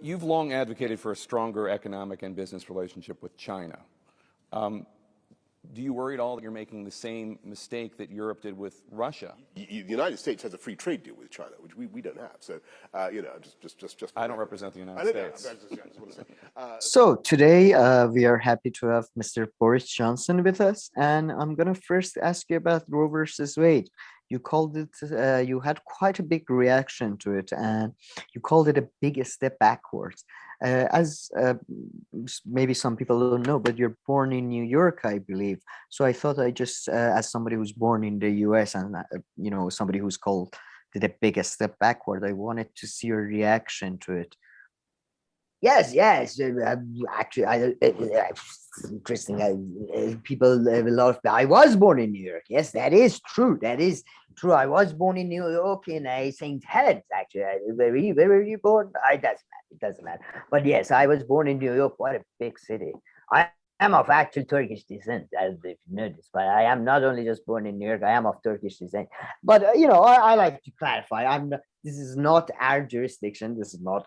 You've long advocated for a stronger economic and business relationship with China. Do you worry at all that you're making the same mistake that Europe did with Russia? The United States has a free trade deal with China, which we don't have. So, just. I don't represent the United States. So today we are happy to have Mr. Boris Johnson with us, and I'm gonna first ask you about Roe versus Wade. You called it, you had quite a big reaction to it, and you called it a big step backwards. As maybe some people don't know, but you're born in New York, I believe. So I thought I just, as somebody who's born in the US and, somebody who's called it a big step backward, I wanted to see your reaction to it. Yes. Actually, interesting. People have a lot of. I was born in New York. Yes, that is true. That is true. I was born in New York in St. Helens. Actually, where were you born? It doesn't matter. But yes, I was born in New York. What a big city. I am of actual Turkish descent, as if you noticed. But I am not only just born in New York. I am of Turkish descent. But I like to clarify. This is not our jurisdiction. This is not.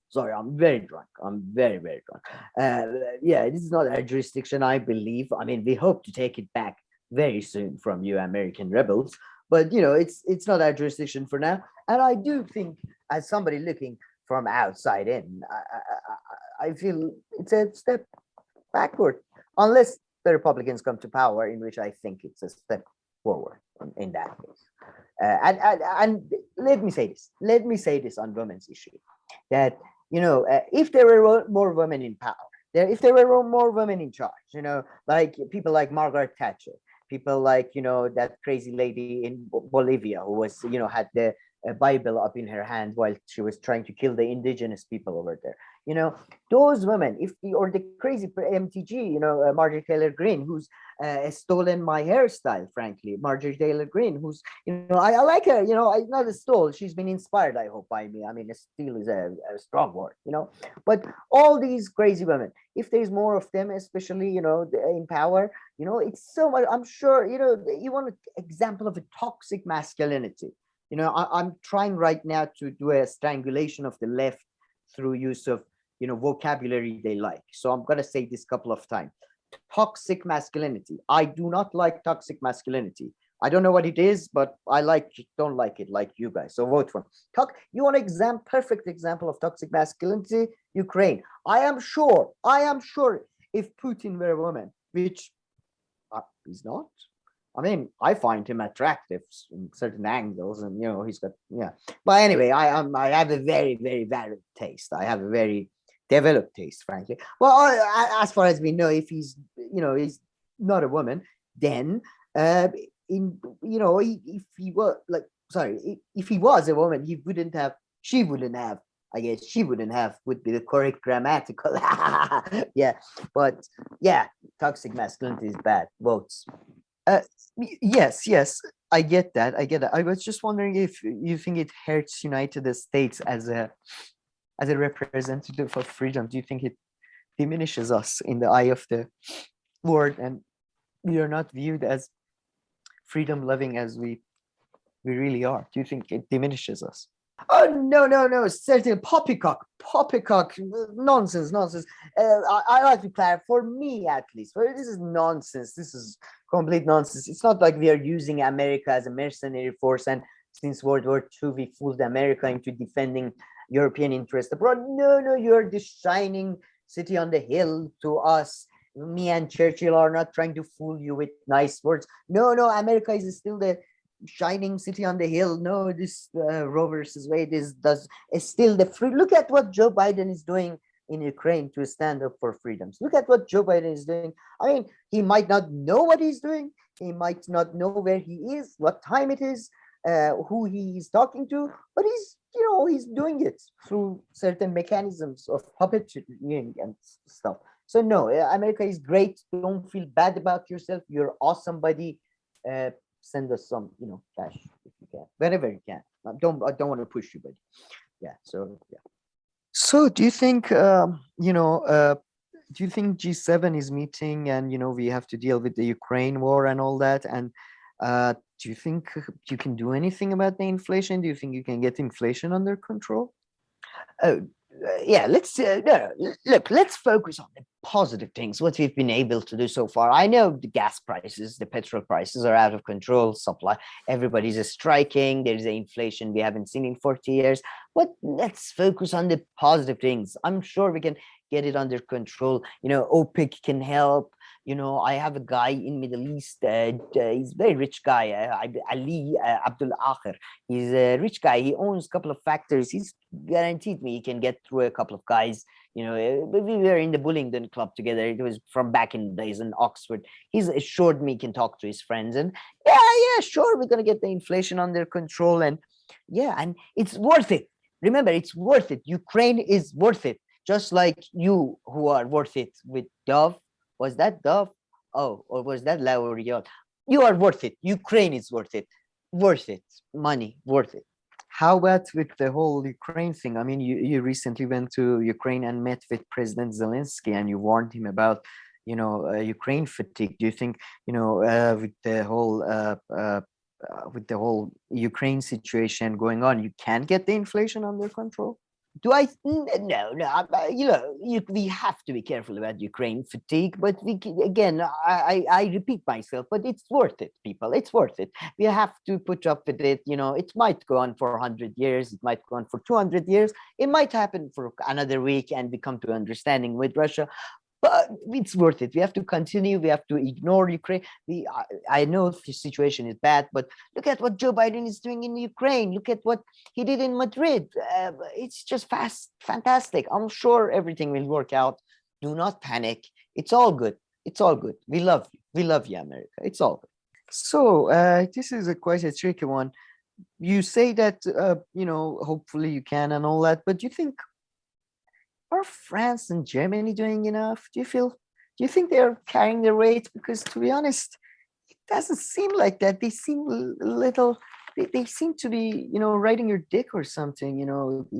Sorry, I'm very drunk. I'm very, very drunk. This is not our jurisdiction, I believe. I mean, we hope to take it back very soon from you American rebels. But, it's not our jurisdiction for now. And I do think, as somebody looking from outside in, I feel it's a step backward. Unless the Republicans come to power, in which I think it's a step forward in that case. And let me say this on women's issue. That if there were more women in power, if there were more women in charge, like people like Margaret Thatcher, people like that crazy lady in Bolivia who was had the Bible up in her hand while she was trying to kill the indigenous people over there. Those women, or the crazy MTG, Marjorie Taylor Greene, who's stolen my hairstyle, frankly. Marjorie Taylor Greene, who's, I like her, not a stole. She's been inspired, I hope, by me. I mean, a steal is a strong word, But all these crazy women, if there's more of them, especially, in power, it's so much. I'm sure, you want an example of a toxic masculinity. I'm trying right now to do a strangulation of the left through use of vocabulary they like. So I'm going to say this a couple of times. Toxic masculinity. I do not like toxic masculinity. I don't know what it is, but I don't like it like you guys. So vote for me. You want an perfect example of toxic masculinity? Ukraine. I am sure if Putin were a woman, which he's not. I mean, I find him attractive in certain angles, and he's got But anyway, I have a very, very varied taste. I have a very developed taste, frankly. Well, as far as we know, if he's he's not a woman, then if he was if he was a woman, she wouldn't have. I guess she wouldn't have would be the correct grammatical. But toxic masculinity is bad. Votes. Yes, I get that. I was just wondering if you think it hurts United States as a representative of freedom. Do you think it diminishes us in the eye of the world, and we are not viewed as freedom loving as we really are? Do you think it diminishes us? Oh, no, certainly poppycock, nonsense. I like to clarify, for me at least, this is nonsense. This is complete nonsense. It's not like we are using America as a mercenary force, and since World War II, we fooled America into defending European interests abroad. No, you're the shining city on the hill to us. Me and Churchill are not trying to fool you with nice words. No, America is still the shining city on the hill. No, this Roe versus Wade is still the free. Look at what Joe Biden is doing in Ukraine to stand up for freedoms. Look at what Joe Biden is doing. I mean, he might not know what he's doing. He might not know where he is, what time it is, who he is talking to, but he's doing it through certain mechanisms of puppeteering and stuff. So no, America is great. Don't feel bad about yourself. You're awesome, buddy. Send us some, cash if you can, whenever you can. I don't want to push you, but So do you think, do you think G7 is meeting, and we have to deal with the Ukraine war and all that? And do you think you can do anything about the inflation? Do you think you can get inflation under control? Yeah, let's look. Let's focus on the positive things. What we've been able to do so far. I know the gas prices, the petrol prices are out of control. Supply, everybody's striking. There's an inflation we haven't seen in 40 years. But let's focus on the positive things. I'm sure we can get it under control. OPEC can help. I have a guy in Middle East. He's a very rich guy, Ali Abdul Akhir. He's a rich guy. He owns a couple of factories. He's guaranteed me he can get through a couple of guys. We were in the Bullingdon Club together. It was from back in the days in Oxford. He's assured me he can talk to his friends. And yeah, sure, we're going to get the inflation under control. And yeah, and it's worth it. Remember, it's worth it. Ukraine is worth it. Just like you who are worth it with Dove. Was that Dove? Oh, or was that L'Oreal? You are worth it. Ukraine is worth it. Worth it. Money, worth it. How about with the whole Ukraine thing? I mean, you recently went to Ukraine and met with President Zelensky, and you warned him about, Ukraine fatigue. Do you think, with the whole Ukraine situation going on, you can get the inflation under control? No. We have to be careful about Ukraine fatigue, but I repeat myself, but it's worth it, people. It's worth it. We have to put up with it. It might go on for 100 years. It might go on for 200 years. It might happen for another week and we come to understanding with Russia. But it's worth it. We have to continue. We have to ignore Ukraine. I know the situation is bad, but look at what Joe Biden is doing in Ukraine. Look at what he did in Madrid. It's just fantastic. I'm sure everything will work out. Do not panic. It's all good. It's all good. We love you. We love you, America. It's all good. So this is quite a tricky one. You say that, hopefully you can and all that, but do you think, are France and Germany doing enough? Do you think they're carrying the weight? Because to be honest, it doesn't seem like that. They seem a little, they seem to be, riding your dick or something,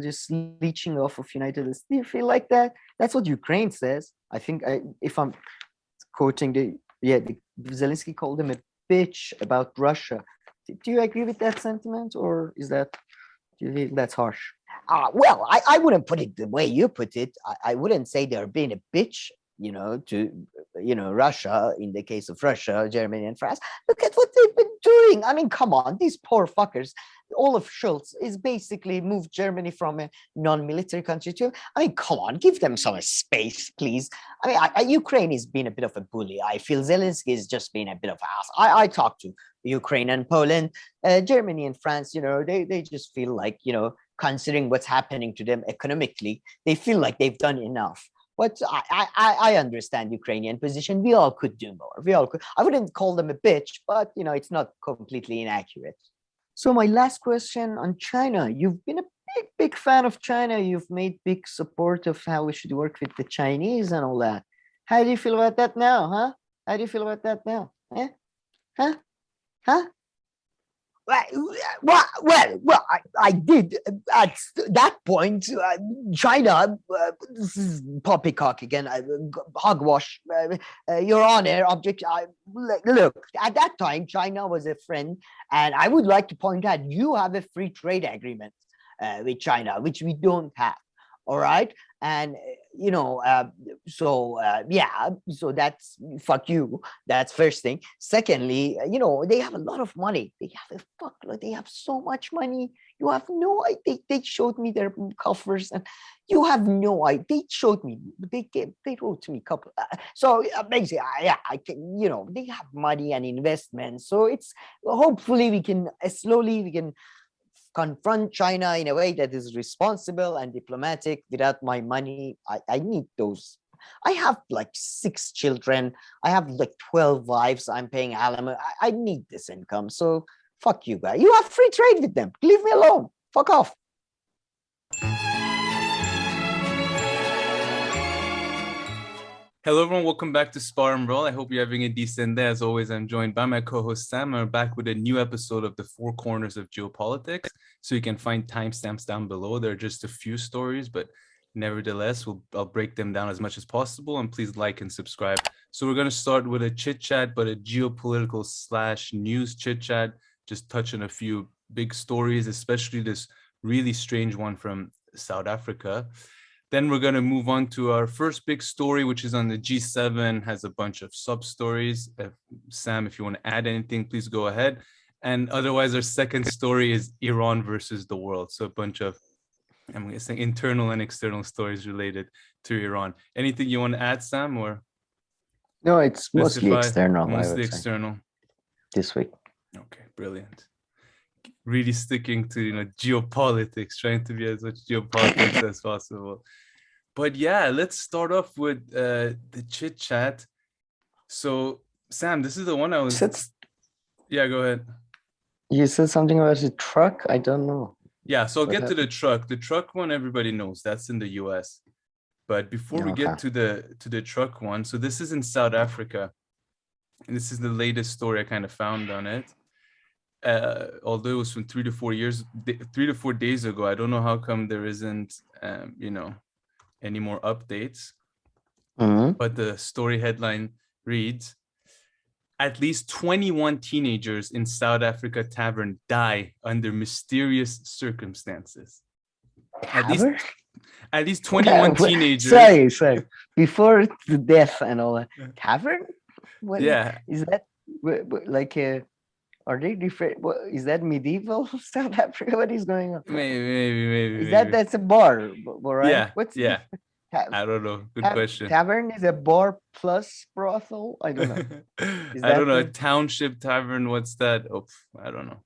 just leeching off of United States. Do you feel like that? That's what Ukraine says. I think if I'm quoting Zelensky called them a bitch about Russia. Do you agree with that sentiment, or do you think that's harsh? Well, I wouldn't put it the way you put it. I wouldn't say they're being a bitch, to, Russia, in the case of Russia, Germany, and France. Look at what they've been doing. I mean, come on, these poor fuckers. Olaf Scholz is basically moved Germany from a non-military country to, come on, give them some space, please. Ukraine has been a bit of a bully. I feel Zelensky is just being a bit of an ass. I talked to Ukraine and Poland, Germany and France, they just feel like, considering what's happening to them economically, they feel like they've done enough. But I understand Ukrainian position. We all could do more. We all could. I wouldn't call them a bitch, but it's not completely inaccurate. So my last question on China. You've been a big fan of China. You've made big support of how we should work with the Chinese and all that. How do you feel about that now, huh? How do you feel about that now? Eh? Huh? Well, I did at that point. China, this is poppycock again. Hogwash, Your Honor. Object. Look, at that time, China was a friend, and I would like to point out you have a free trade agreement with China, which we don't have. All right, and so that's fuck you. That's first thing. Secondly, they have a lot of money. They have so much money. You have no idea. They showed me their coffers, and you have no idea. They showed me. They wrote to me couple. So basically, I can. They have money and investments. So it's hopefully we can confront China in a way that is responsible and diplomatic. Without my money, I need those. I have like 6 children. I have like 12 wives. I'm paying alimony. I need this income. So fuck you guys. You have free trade with them. Leave me alone. Fuck off. Hello, everyone. Welcome back to Spar and Brawl. I hope you're having a decent day. As always, I'm joined by my co-host Sam. We're back with a new episode of the Four Corners of Geopolitics. So you can find timestamps down below. There are just a few stories, but nevertheless, I'll break them down as much as possible. And please like and subscribe. So we're going to start with a chit-chat, but a geopolitical / news chit-chat. Just touch on a few big stories, especially this really strange one from South Africa. Then we're going to move on to our first big story, which is on the G7, has a bunch of sub-stories. Sam, if you want to add anything, please go ahead. And otherwise, our second story is Iran versus the world. So a bunch of, I'm going to say, internal and external stories related to Iran. Anything you want to add, Sam, or No, it's mostly specify? external, I Mostly would say, external. this week. Okay, brilliant. Really sticking to geopolitics, trying to be as much geopolitics as possible. But yeah, let's start off with the chit chat. So Sam, this is the one I was. Yeah, go ahead. You said something about a truck. I don't know. Yeah, so I'll What get to happened? the truck. The truck one, everybody knows that's in the US. But before we get to the truck one, so this is in South Africa. And this is the latest story I kind of found on it. Although it was from 3 to 4 days ago, I don't know how come there isn't, any more updates. Mhm. But the story headline reads, at least 21 teenagers in South Africa tavern die under mysterious circumstances. Tavern? At least 21 teenagers. Sorry. Before the death and all that. Tavern? What Yeah. is that? Like a? Are they different? What is that, medieval South Africa? What is going on? Maybe. That's a bar, right? Yeah. What's yeah. the I don't know. Good question. Tavern is a bar plus brothel. I don't know. I don't know. A township tavern. What's that? Oh, I don't know.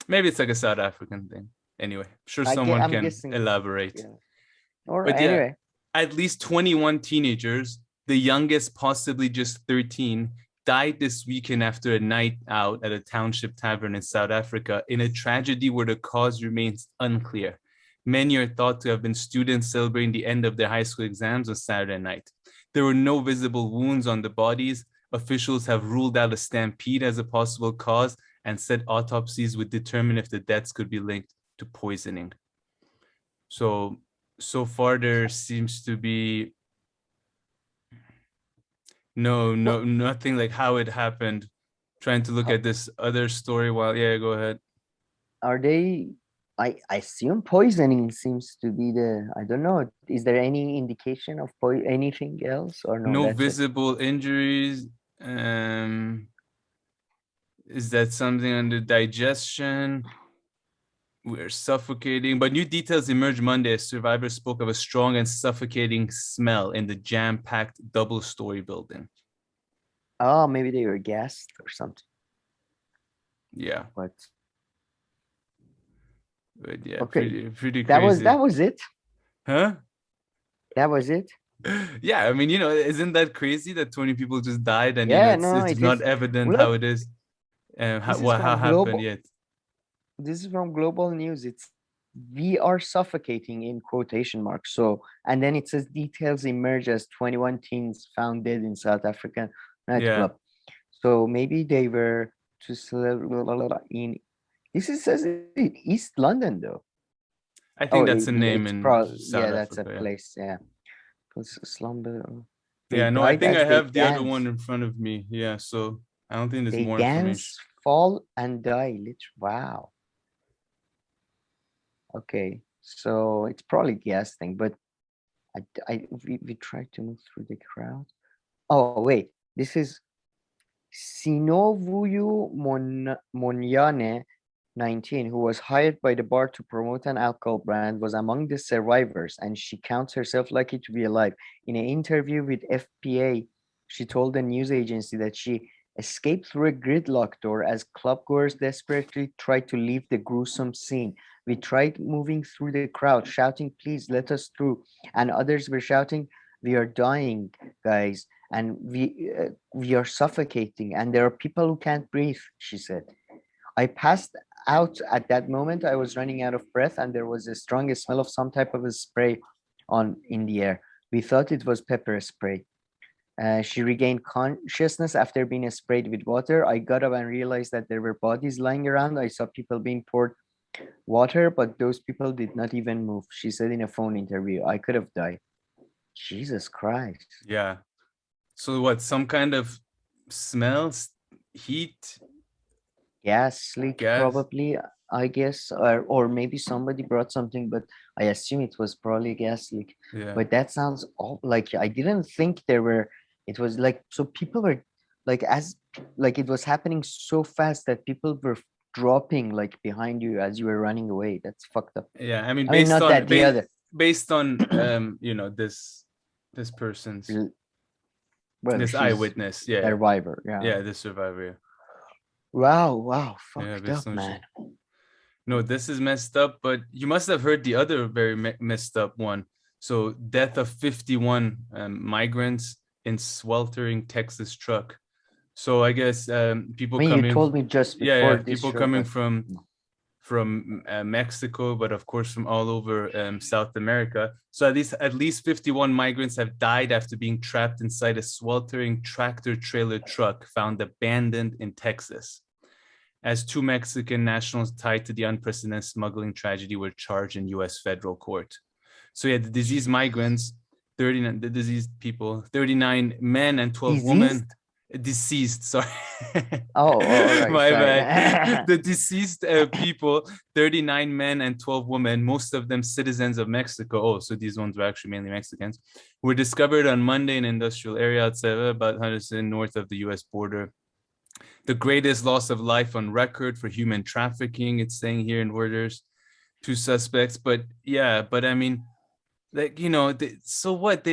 Maybe it's like a South African thing. Anyway, sure someone can guessing. elaborate. Yeah. Or But anyway, at least 21 teenagers, the youngest possibly just 13, died this weekend after a night out at a township tavern in South Africa in a tragedy where the cause remains unclear. Many are thought to have been students celebrating the end of their high school exams on Saturday night. There were no visible wounds on the bodies. Officials have ruled out a stampede as a possible cause and said autopsies would determine if the deaths could be linked to poisoning. So far there seems to be nothing like how it happened. Trying to look at this other story while go ahead. Are they? I assume poisoning seems to be the. I don't know. Is there any indication of anything else or no? No visible injuries. Is that something under digestion? We're suffocating, but new details emerged Monday as survivors spoke of a strong and suffocating smell in the jam-packed double-story building. Oh, maybe they were gassed or something. Yeah. But yeah, okay. pretty crazy. That was it. Huh? That was it. Yeah, I mean, isn't that crazy that 20 people just died and it's not evident how it is, how happened yet. This is from Global News. It's "we are suffocating" in quotation marks. So, and then it says details emerge as 21 teens found dead in South African nightclub. So maybe they were in. This is says in East London though. I think that's a name in South that's Africa, a place. Yeah. Slumber. No, I think I have the other one in front of me. Yeah, so I don't think there's more information. Fall and die. Wow. Okay, so it's probably gas thing, but we tried to move through the crowd. Oh wait, this is Sinovuyu Monyane, 19, who was hired by the bar to promote an alcohol brand, was among the survivors, and she counts herself lucky to be alive. In an interview with FPA, she told the news agency that she escaped through a gridlock door as clubgoers desperately tried to leave the gruesome scene. We tried moving through the crowd, shouting, "Please let us through." And others were shouting, "We are dying, guys, and we are suffocating, and there are people who can't breathe," she said. "I passed out at that moment. I was running out of breath, and there was a strong smell of some type of a spray in the air. We thought it was pepper spray." She regained consciousness after being sprayed with water. "I got up and realized that there were bodies lying around. I saw people being poured water, but those people did not even move," she said in a phone interview. "I could have died." Jesus Christ. Yeah. So what, some kind of smells, heat? Gas leak, probably. I guess, or maybe somebody brought something, but I assume it was probably a gas leak. Yeah. But that sounds like I didn't think there were. It was like so people were like like it was happening so fast that people were dropping like behind you as you were running away. That's fucked up. Yeah, I mean, I mean, based not on that the other. based on this person's Well, this she's eyewitness, yeah, survivor. Yeah. yeah, this survivor, yeah. Wow. Yeah, Fucked based up, on man. No, this is messed up, but you must have heard the other very messed up one. So, death of 51 migrants in sweltering Texas truck. So, I guess people I mean, you coming, told me just yeah, before yeah, this people show, coming but from Mexico, but of course from all over South America. So at least 51 migrants have died after being trapped inside a sweltering tractor trailer truck found abandoned in Texas, as two Mexican nationals tied to the unprecedented smuggling tragedy were charged in U.S. federal court. So yeah, the diseased migrants, 39, the diseased people, 39 men and 12 women. Deceased, sorry. Oh, all right. My sorry. bad. The deceased people, 39 men and 12 women, most of them citizens of Mexico. Oh, so these ones were actually mainly Mexicans, were discovered on Monday in an industrial area outside about 100 north of the U.S. border. The greatest loss of life on record for human trafficking, it's saying here in Reuters, 2 suspects. But yeah, but I mean, like, so what?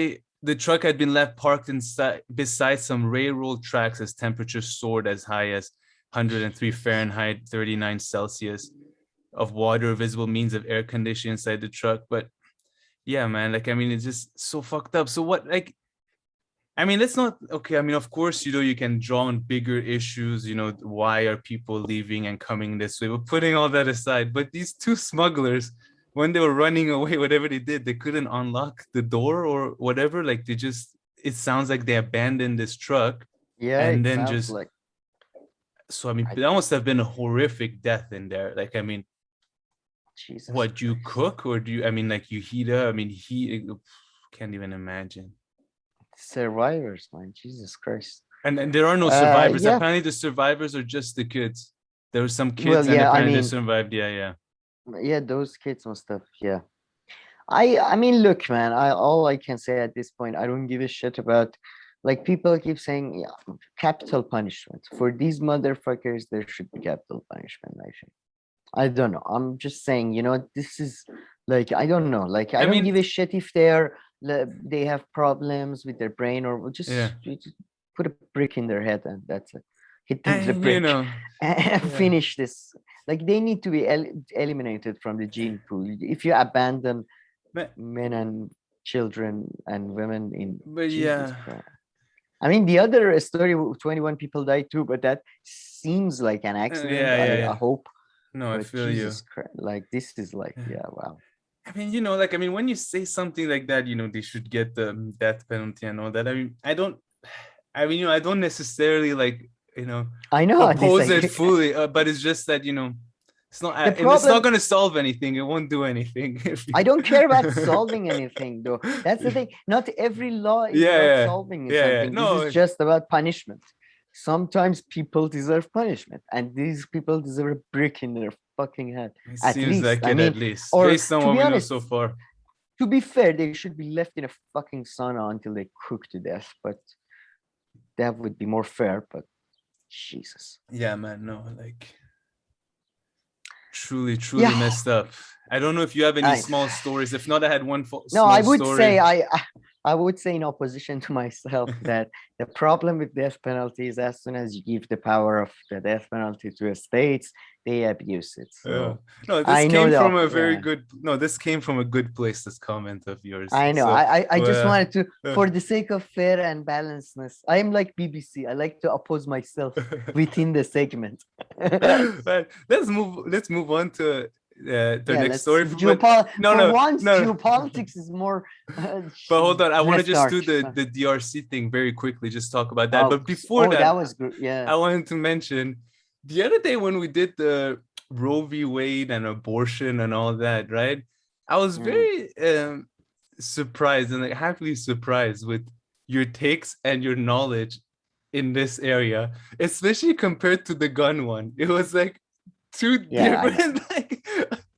The truck had been left parked beside some railroad tracks as temperatures soared as high as 103 Fahrenheit, 39 Celsius of water, visible means of air conditioning inside the truck. But yeah, man, like, I mean, it's just so fucked up. So what, like, I mean, let's not, okay, I mean, of course, you can draw on bigger issues, why are people leaving and coming this way? But putting all that aside, but these two smugglers, when they were running away, whatever they did, they couldn't unlock the door or whatever. Like it sounds like they abandoned this truck. Yeah, and it then sounds like. So, I mean, that must have been a horrific death in there. Like, I mean, Jesus what, do you Christ. cook or I mean, like you heat up? I mean, can't even imagine. Survivors, man. Jesus Christ. And there are no survivors. Yeah. Apparently the survivors are just the kids. There were some kids, Well, and yeah, apparently they survived. Yeah, those kids must have, yeah. I mean, look, man, all I can say at this point, I don't give a shit about, like, people keep saying, yeah, capital punishment. For these motherfuckers, there should be capital punishment, I think. I don't know. I'm just saying, this is like, I don't know. Like, I don't give a shit if they have problems with their brain, or just put a brick in their head and that's it. Hit them with a brick and finish this. Like, they need to be eliminated from the gene pool. If you abandon men and children and women in, but Jesus Christ. I mean, the other story, 21 people died too, but that seems like an accident. I hope. No, but I feel Jesus Christ, like, this is like, yeah, wow. I mean, like, I mean, when you say something like that, they should get the death penalty and all that. I mean, I don't necessarily, like, I know oppose it fully, but it's just that, it's not going to solve anything. It won't do anything. I don't care about solving anything, though. That's the thing. Not every law is about solving something. No, this is just about punishment. Sometimes people deserve punishment, and these people deserve a brick in their fucking head. At least. Or based on what we know so far. To be fair, they should be left in a fucking sauna until they cook to death. But that would be more fair. But Jesus. Yeah, man. No, like, truly messed up. I don't know if you have any small stories. If not, I had one small story. No, I would say in opposition to myself that the problem with death penalty is as soon as you give the power of the death penalty to a state, they abuse it. So no, this came from a very good. No, this came from a good place. This comment of yours. I know. I just wanted to, for the sake of fair and balancedness. I am like BBC. I like to oppose myself within the segment. But let's move on to the next story. Geopolitics is more. But hold on, I want to just do the DRC thing very quickly. Just talk about that. But before that was good. Yeah, I wanted to mention the other day when we did the Roe v. Wade and abortion and all that, right? I was very surprised and, like, happily surprised with your takes and your knowledge in this area, especially compared to the gun one. It was like two Yeah, I know. different like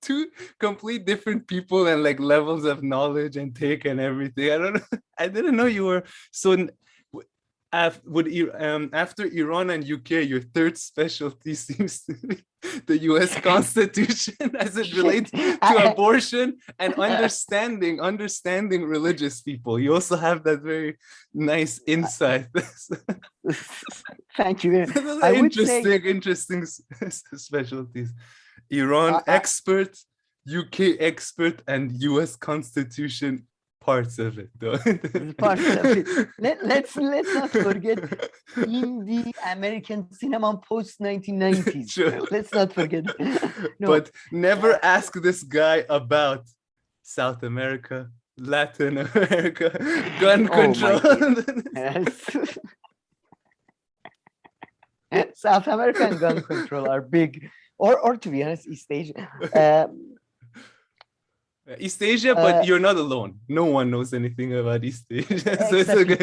two complete different people and like levels of knowledge and take and everything. I don't know. I didn't know you were so. After Iran and UK, your third specialty seems to be the U.S. Constitution as it relates to abortion and understanding religious people. You also have that very nice insight. Thank you. Those I are would say interesting specialties. Iran expert, UK expert, and US Constitution parts of it, though. parts of it. Let's not forget indie American cinema post 1990s. Sure. Let's not forget. No, But never ask this guy about South America, Latin America, gun Oh my control. yes. South American gun control are big, or to be honest, East Asia. East Asia, but you're not alone. No one knows anything about East Asia. So it's okay.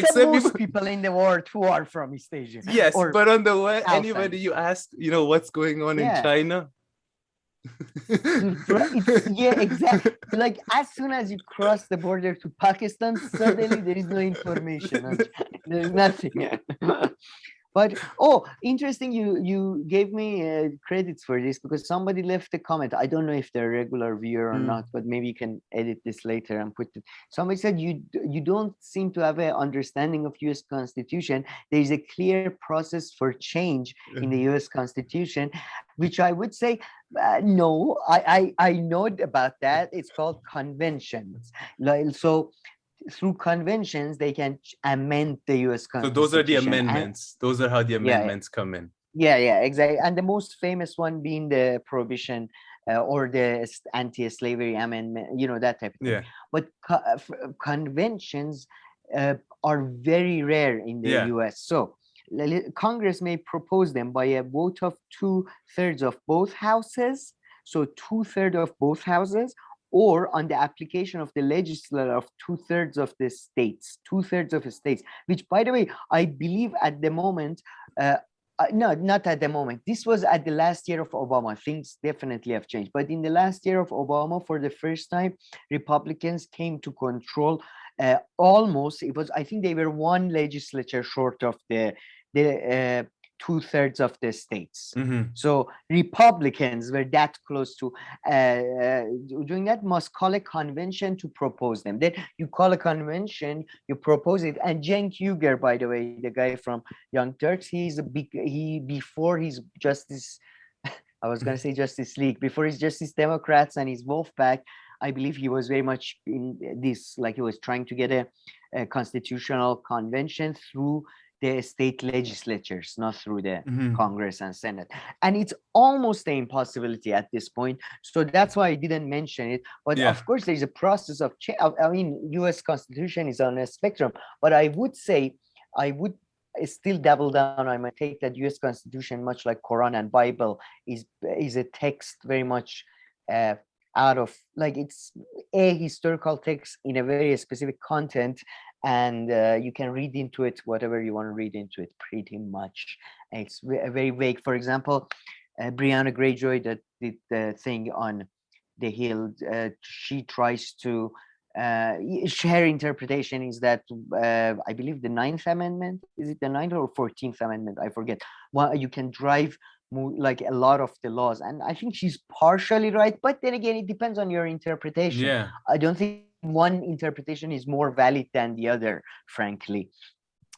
Except most people in the world who are from East Asia. Yes, or but on the way, outside. anybody you ask, what's going on in China? Yeah, exactly. Like as soon as you cross the border to Pakistan, suddenly there is no information. There is nothing. But interesting, you gave me credits for this because somebody left a comment. I don't know if they're a regular viewer or not, but maybe you can edit this later and put it. Somebody said you don't seem to have an understanding of US Constitution. There is a clear process for change in the US Constitution, which I would say no. I know about that. It's called conventions. So through conventions, they can amend the U.S. Constitution. So those are the amendments. Those are how the amendments come in. Yeah, exactly. And the most famous one being the prohibition or the anti-slavery amendment, that type of thing. Yeah. But conventions are very rare in the U.S. So Congress may propose them by a vote of 2/3 of both houses. So 2/3 of both houses, or on the application of the legislature of 2/3 of the states, which, by the way, I believe at the moment, no, not at the moment. This was at the last year of Obama. Things definitely have changed. But in the last year of Obama, for the first time, Republicans came to control almost. It was, I think they were one legislature short of the 2/3 of the states. So Republicans were that close to doing that. Must call a convention to propose them. Then you call a convention, you propose it. And Cenk Uygur, by the way, the guy from Young Turks, before he's Justice, I was going to say Justice League, before his Justice Democrats and his Wolfpack, I believe he was very much in this, like he was trying to get a constitutional convention through the state legislatures, not through the Congress and Senate. And it's almost an impossibility at this point. So that's why I didn't mention it. But of course, there's a process of change. I mean, US Constitution is on a spectrum. But I would say, I would still double down. I might take that US Constitution, much like Quran and Bible, is a text very much out of, like, it's a historical text in a very specific content. And you can read into it whatever you want to read into it, pretty much. It's very vague. For example, Brianna Greyjoy, that did the thing on the Hill, she tries to, her interpretation is that, I believe the 9th Amendment, is it the 9th or 14th Amendment? I forget. Well, you can drive like a lot of the laws. And I think she's partially right. But then again, it depends on your interpretation. Yeah. I don't think one interpretation is more valid than the other, frankly.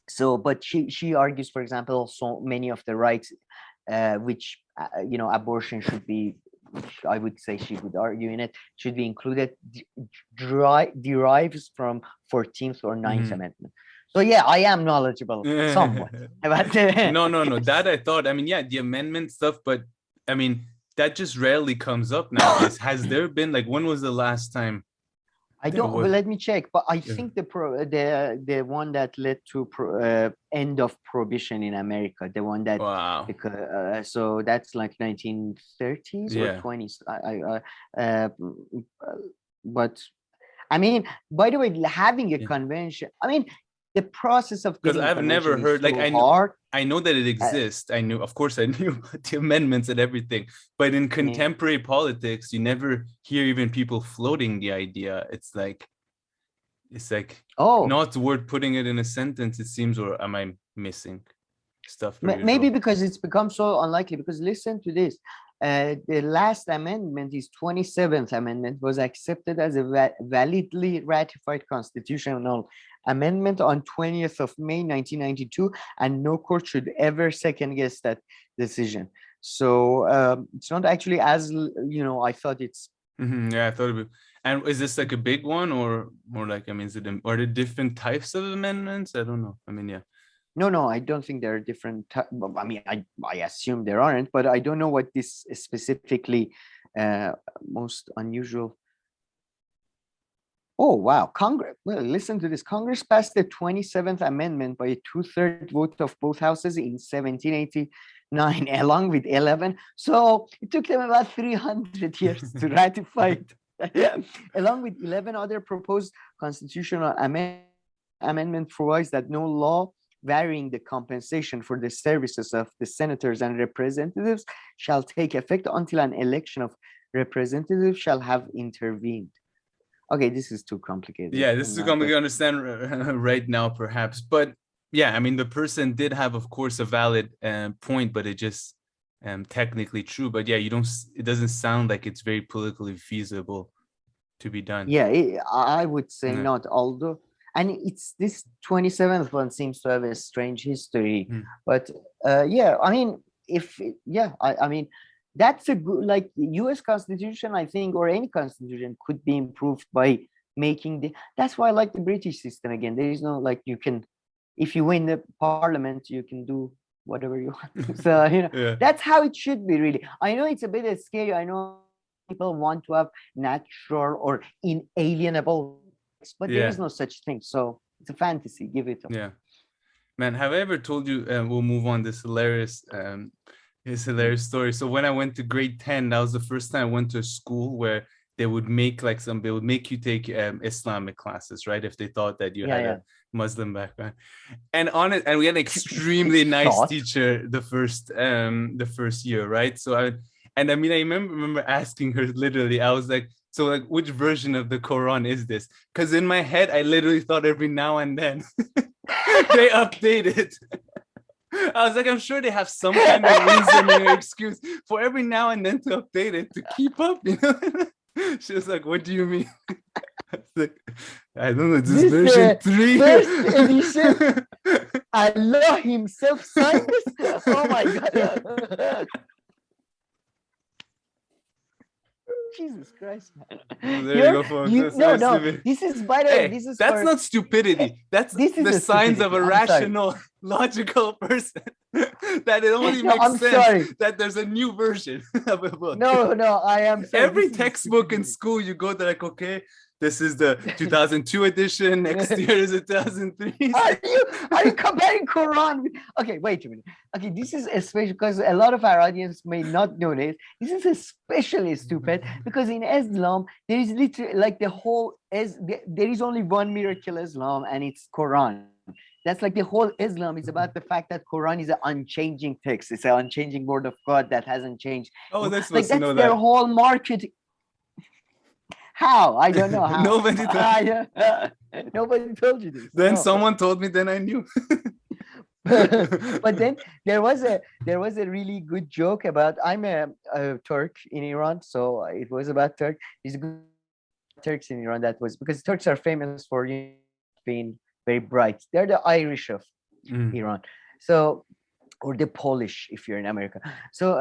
So, but she argues, for example, so many of the rights, which abortion should be, I would say she would argue in it, should be included, derives from 14th or 9th Amendment. So yeah, I am knowledgeable somewhat about No. That I thought. I mean, the amendment stuff, but I mean, that just rarely comes up nowadays. Has there been, like, when was the last time? I don't. Well, let me check. But I think the one that led to end of prohibition in America, the one that so that's like 1930s or 20s. But I mean, by the way, having a convention. I mean, the process of Because getting I've never convention is heard, like, so hard. I know that it exists. I knew, of course, I knew about the amendments and everything. But in contemporary politics, you never hear even people floating the idea. It's like Oh, not worth putting it in a sentence, it seems, or am I missing stuff per maybe usual? because it's become so unlikely. Because listen to this. The last amendment, his 27th amendment, was accepted as a validly ratified constitutional amendment on 20th of May 1992, and no court should ever second guess that decision. So it's not actually as, I thought it's. Yeah, I thought it would. And is this like a big one, or more like, I mean, are there different types of amendments? I don't know. I mean, yeah. No, I don't think there are different. I mean, I assume there aren't, but I don't know what this is specifically most unusual. Oh, wow. Congress, well, listen to this. Congress passed the 27th Amendment by a 2/3 vote of both houses in 1789, along with 11. So it took them about 300 years to ratify it. Along with 11 other proposed constitutional amendment provides that no law varying the compensation for the services of the senators and representatives shall take effect until an election of representatives shall have intervened. Okay, this is too complicated. Yeah, this is too complicated to understand right now, perhaps. But yeah, I mean, the person did have, of course, a valid point, but it just technically true. But yeah, it doesn't sound like it's very politically feasible to be done. Yeah, I would say not, although. And it's this 27th one seems to have a strange history, but yeah, I mean, I mean, that's a good, like, U.S. Constitution, I think, or any constitution could be improved by making that's why I like the British system again. There is no, like, you can, if you win the parliament, you can do whatever you want. So, that's how it should be, really. I know it's a bit scary. I know people want to have natural or inalienable, but there is no such thing. So it's a fantasy. Give it up. Yeah, man. Have I ever told you? We'll move on. This hilarious story. So when I went to grade 10, that was the first time I went to a school where they would make they would make you take Islamic classes, right? If they thought that you had a Muslim background. And and we had an extremely nice teacher the first year, right? So I remember asking her, literally, I was like, so, like, which version of the Quran is this? Because in my head, I literally thought every now and then they update it. I was like, I'm sure they have some kind of reasoning or excuse for every now and then to update it to keep up, She was like, what do you mean? I was like, I don't know, this version 3. First edition, Allah himself signed this. Oh my God. Jesus Christ, man. There you go, folks. This is, by the way, this is not stupidity. That's the signs of a rational, logical person. That it only makes sense that there's a new version of a book. No, I am sorry. Every textbook in school, you go, they're like, okay, this is the 2002 edition. Next year is a 2003. Are you comparing Quran with? Okay, wait a minute. Okay, this is especially because a lot of our audience may not know this. This is especially stupid because in Islam there is literally, like, there is only one miracle Islam, and it's Quran. That's like the whole Islam is about the fact that Quran is an unchanging text. It's an unchanging word of God that hasn't changed. Oh, that's like, that's their whole market. How? I don't know how. Nobody told you this. Then someone told me, then I knew. But then there was a really good joke about, I'm a Turk in Iran, so it was about Turk. These good Turks in Iran, that was because Turks are famous for being very bright. They're the Irish of Iran. So, or the Polish if you're in America. So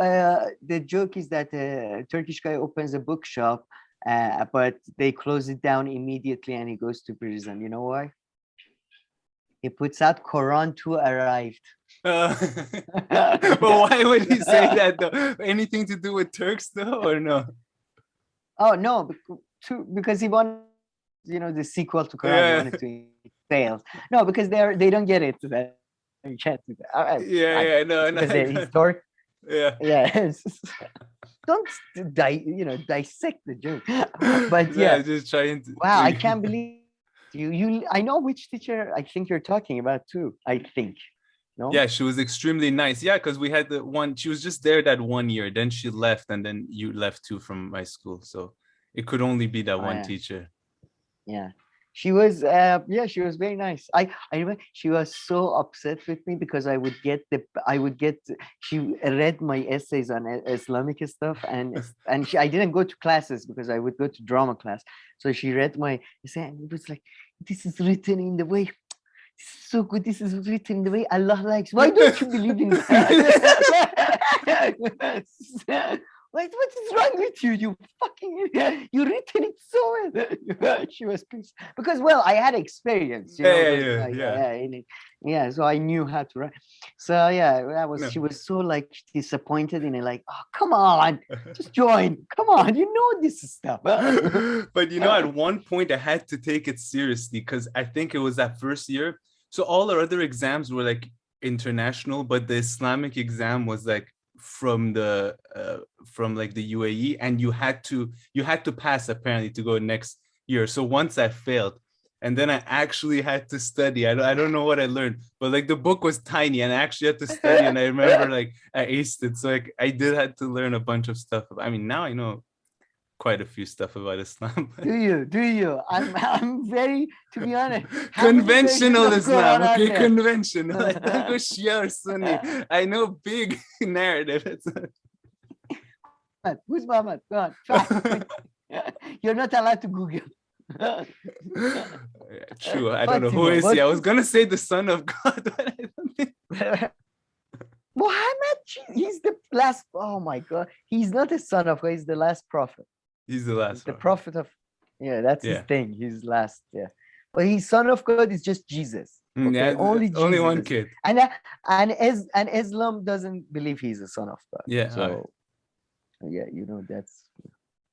the joke is that a Turkish guy opens a bookshop, but they close it down immediately and he goes to prison. You know why? He puts out Quran 2 arrived. But why would he say that though? Anything to do with Turks though, or no? Oh no, because he wanted, the sequel to Quran. He wanted to sales. No, because they don't get it. You can't do that. No. Because they're historic. Yeah. Don't dissect the joke. But just trying to. Wow, I can't believe I know which teacher I think you're talking about too. I think. No? Yeah, she was extremely nice. Yeah, because we had the one, she was just there that 1 year. Then she left, and then you left too from my school. So it could only be that Oh, one yeah. teacher. Yeah. She was she was very nice. I remember she was so upset with me because she read my essays on Islamic stuff, and I didn't go to classes because I would go to drama class. So she read my essay and it was like, this is written in the way, this is so good, this is written in the way Allah likes. Why don't you believe in that? What is wrong with you? You fucking idiot. You written it so well. She was pissed because, well, I had experience, you know. Yeah. So I knew how to write. So yeah, she was so like disappointed in it, like, oh, come on, just join. Come on, you know this stuff. But you know, at one point I had to take it seriously because I think it was that first year. So all our other exams were like international, but the Islamic exam was like from like the UAE, and you had to pass apparently to go next year. So once I failed, and then I actually had to study. I don't know what I learned, but like the book was tiny and I actually had to study, and I remember like I aced it. So like I did have to learn a bunch of stuff. I mean, now I know quite a few stuff about Islam. Do you? I'm very, to be honest, conventional Islam. Okay, conventional. I don't go Shia or Sunni. I know big narrative. Who's Muhammad? Go on. You're not allowed to Google. True. I don't know who is he. I was gonna say the son of God, but I don't think. Muhammad, he's the last. Oh my God, he's not a son of God. He's the last prophet. He's the last. The prophet of. Yeah, that's his thing. He's last. Yeah, but his son of God is just Jesus. Okay? Yeah, only one kid. And Islam doesn't believe he's a son of God. Yeah. So yeah, you know, that's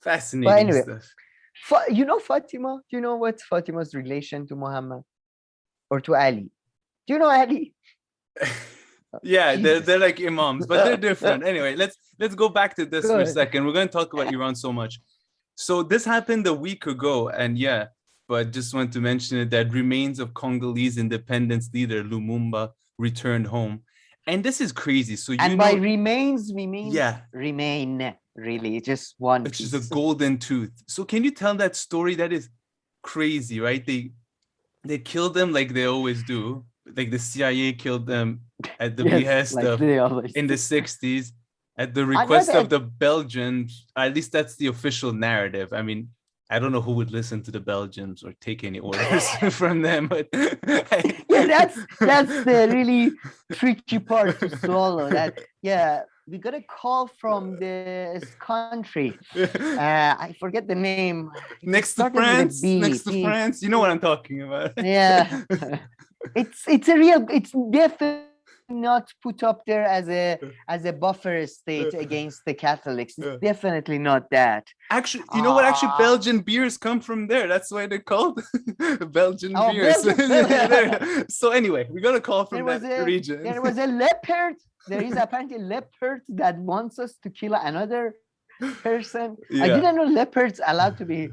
fascinating. But anyway, stuff. You know Fatima? Do you know what's Fatima's relation to Muhammad or to Ali? Do you know Ali? Yeah, they're like imams, but they're different. Anyway, let's go back to this for a second. We're going to talk about Iran so much. So this happened a week ago, and yeah, but just want to mention it, that remains of Congolese independence leader Lumumba returned home. And this is crazy. So by remains, we mean remain, really, just one piece. Which is a golden tooth. So can you tell that story? That is crazy, right? They killed them like they always do. Like the CIA killed them at the behest of in the 60s at the request of the Belgians. At least that's the official narrative. I mean, I don't know who would listen to the Belgians or take any orders from them, but that's the really tricky part to swallow. That we got a call from this country. I forget the name. Next to France. You know what I'm talking about. Yeah. It's definitely not put up there as a buffer state against the Catholics. It's definitely not that. Actually, you know what? Actually, Belgian beers come from there. That's why they're called Belgian beers. So anyway, we got a call from that region. There was a leopard. There is apparently a leopard that wants us to kill another person. I didn't know leopards allowed to be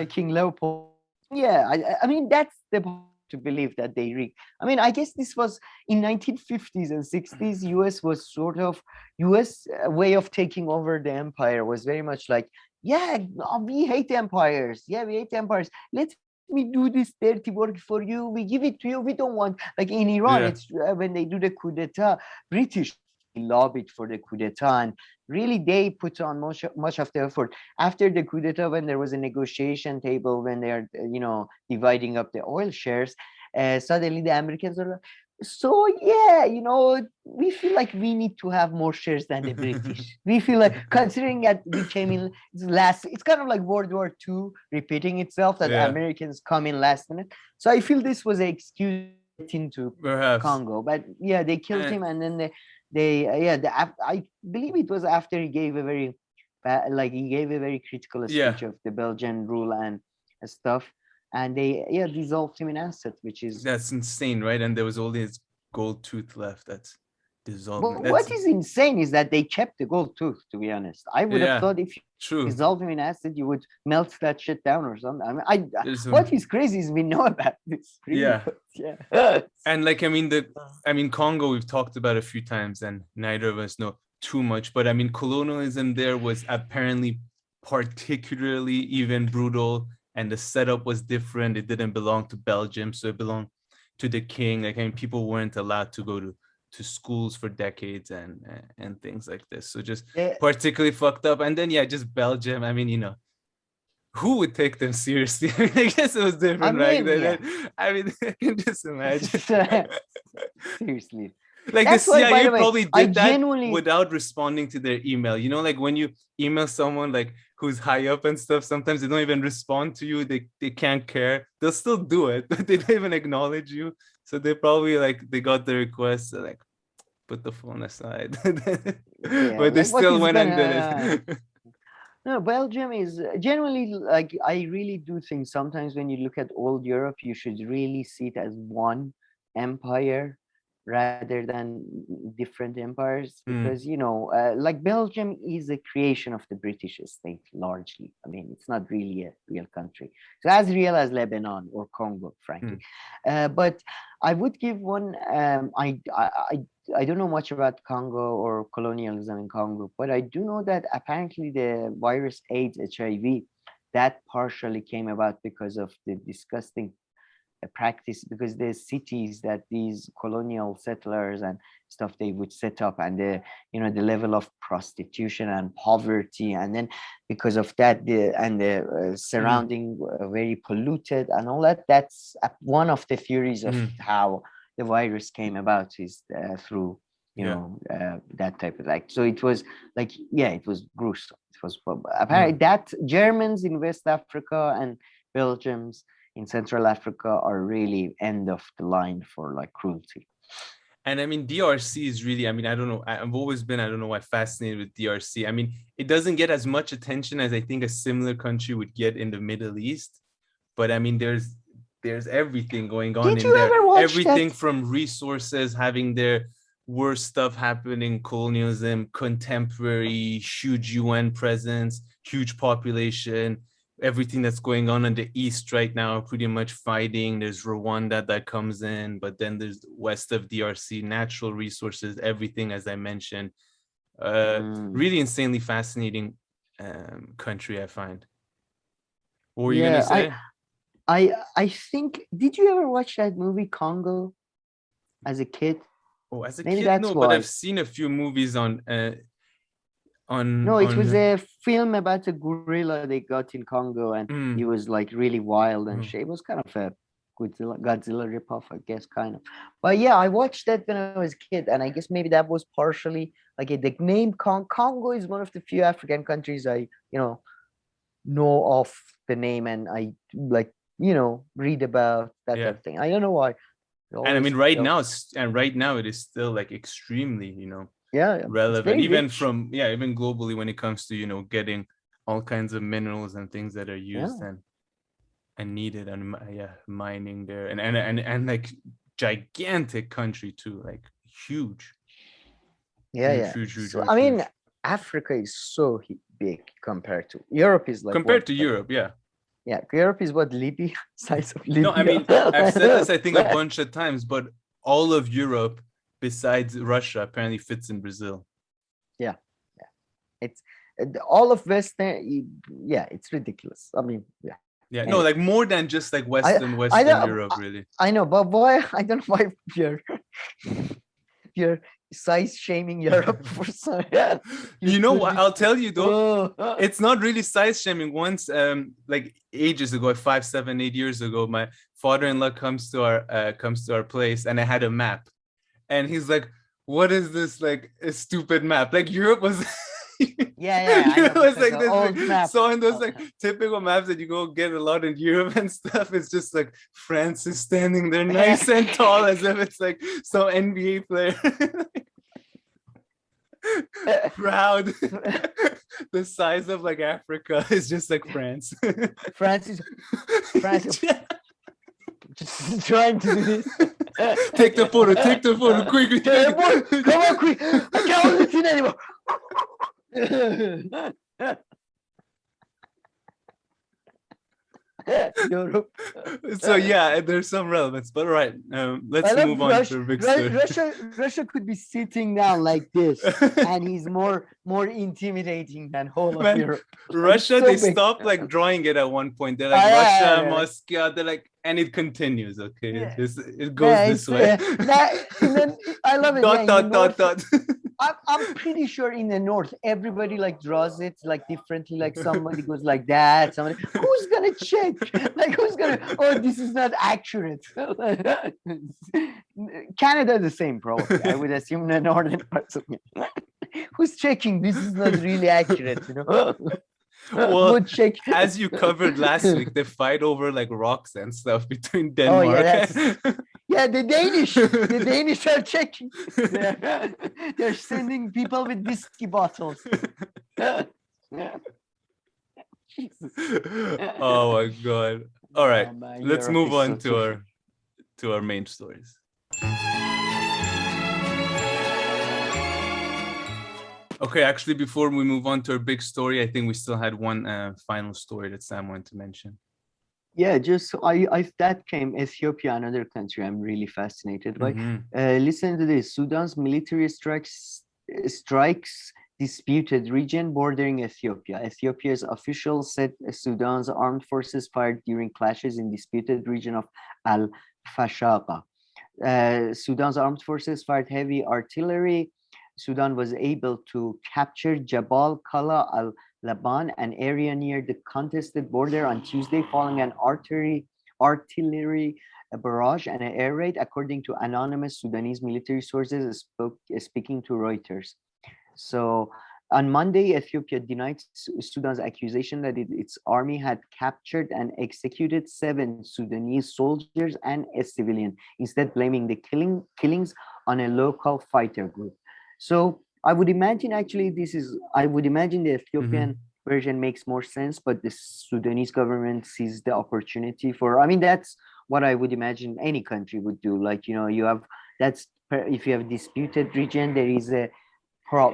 King Leopold. Yeah, I mean, that's the to believe that they rigged. I mean, I guess this was in 1950s and 60s. US was sort of way of taking over the empire was very much like, we hate empires. Yeah, we hate empires. Let me do this dirty work for you. We give it to you. We don't want, like in Iran, it's when they do the coup d'etat, British lobbied for the coup d'etat, and really they put on much of the effort. After the coup d'etat, when there was a negotiation table, when they are dividing up the oil shares, suddenly the Americans are like, so we feel like we need to have more shares than the British. We feel like, considering that we came in last, it's kind of like World War II repeating itself, that Americans come in last minute. So I feel this was an excuse into Congo, but they killed him, and then I believe it was after he gave a very critical speech of the Belgian rule and stuff, and they dissolved him in Assad, which is that's insane, right? And there was only his gold tooth left. That's dissolve But him. That's what is insane is that they kept the gold tooth, to be honest. I would have yeah, thought if you true. dissolve him in acid, you would melt that shit down or something. I mean, There's what is crazy is we know about this. Really, yeah. but yeah. And like I mean Congo we've talked about a few times and neither of us know too much, but I mean colonialism there was apparently particularly even brutal, and the setup was different. It didn't belong to Belgium, so it belonged to the king. Like, I mean, people weren't allowed to go to schools for decades and things like this. So just Yeah. particularly fucked up. And then yeah, just Belgium. I mean, who would take them seriously? I mean, I guess it was different back then. Yeah. I mean, I can just imagine. Seriously. Like That's the why, by CIA the way, probably I did that genuinely without responding to their email. Like when you email someone like who's high up and stuff, sometimes they don't even respond to you. They can't care. They'll still do it, but they don't even acknowledge you. So they probably they got the request, so like put the phone aside. yeah, But they like what still is went and did gonna it. no, Belgium is generally, like, I really do think sometimes when you look at old Europe, you should really see it as one empire rather than different empires, because like Belgium is a creation of the British state largely. I mean, it's not really a real country. It's as real as Lebanon or Congo, frankly. But I would give one. I don't know much about Congo or colonialism in Congo, but I do know that apparently the virus AIDS, HIV, that partially came about because of the disgusting practice, because the cities that these colonial settlers and stuff they would set up, and the level of prostitution and poverty, and then because of that the surrounding very polluted and all that. That's one of the theories of how the virus came about, is through that type of so it was like, yeah, it was gruesome. It was apparently that Germans in West Africa and Belgians in Central Africa are really end of the line for like cruelty. And I mean, DRC is really, I mean, I don't know, I've always been, I don't know why, fascinated with DRC. I mean, it doesn't get as much attention as I think a similar country would get in the Middle East. But I mean, there's everything going on in there. Everything from resources, having their worst stuff happening, colonialism, contemporary, huge UN presence, huge population, everything that's going on in the East right now, pretty much fighting. There's Rwanda that comes in, but then there's west of DRC, natural resources, everything, as I mentioned. Really insanely fascinating country, I find. What were you gonna say? I think, did you ever watch that movie Congo as a kid? Oh, as a Maybe kid, that's no, why. but I've seen a few movies on. No, it was a film about a gorilla they got in Congo, and he was like really wild and shit. It was kind of a Godzilla ripoff, I guess, kind of. But yeah, I watched that when I was a kid, and I guess maybe that was partially like the name Congo is one of the few African countries I know of the name, and I like read about that type of thing. I don't know why. And I mean, right now it is still like extremely, relevant, even from even globally when it comes to getting all kinds of minerals and things that are used and needed, and mining there, and like gigantic country too, like huge. Huge. So, I mean, Africa is so big compared to Europe. Is like Europe, yeah, Europe is what, Libya, size of Libya. No, I mean, I've said this I think a bunch of times, but all of Europe besides Russia apparently fits in Brazil. Yeah. It's all of Western. Yeah, it's ridiculous. I mean, yeah. No, like more than just like Western Europe, really. I know, but why? I don't know why you're size shaming Europe for some. You know what? I'll tell you though, it's not really size shaming. Once, like ages ago, 5, 7, 8 years ago, my father-in-law comes to our place, and I had a map, and he's like, "What is this? Like a stupid map? Like Europe was." It was like this. So in those like typical maps that you go get a lot in Europe and stuff, it's just like France is standing there nice and tall, as if it's like some NBA player. Proud. The size of like Africa is just like France. France is just trying to do this. Take the photo, quickly. Come on, quick! I can't hold it in anymore. Europe. So yeah, there's some relevance, but all right, let's move on to a big story. Russia could be sitting down like this, and he's more intimidating than whole of Man, Europe. Russia, so they big. stopped like drawing it at one point. They're like Russia, Moscow. They're like, and it continues. Okay, Yeah. it goes this way. I love it. Dot. I'm pretty sure in the north, everybody like draws it like differently. Like somebody goes like that. Somebody, who's gonna check? Like who's gonna? Oh, this is not accurate. Canada, the same probably. I would assume the northern parts of it. Who's checking? This is not really accurate. You know. Well, check. As you covered last week, they fight over like rocks and stuff between Denmark. Yeah, the Danish are checking. They're sending people with whiskey bottles. Oh my god! All right, man, let's Europe move is on so to our main stories. Okay, actually, before we move on to our big story, I think we still had one final story that Sam wanted to mention. Yeah, just that came Ethiopia, another country I'm really fascinated by. Listen to this: Sudan's military strikes disputed region bordering Ethiopia. Ethiopia's officials said Sudan's armed forces fired during clashes in disputed region of Al-Fashaqa. Sudan's armed forces fired heavy artillery. Sudan was able to capture Jabal Kala al-Laban, an area near the contested border, on Tuesday following an artillery barrage and an air raid, according to anonymous Sudanese military sources speaking to Reuters. So on Monday, Ethiopia denied Sudan's accusation that its army had captured and executed 7 Sudanese soldiers and a civilian, instead blaming the killings on a local fighter group. So I would imagine the Ethiopian version makes more sense, but the Sudanese government sees the opportunity that's what I would imagine any country would do. Like, if you have a disputed region, there is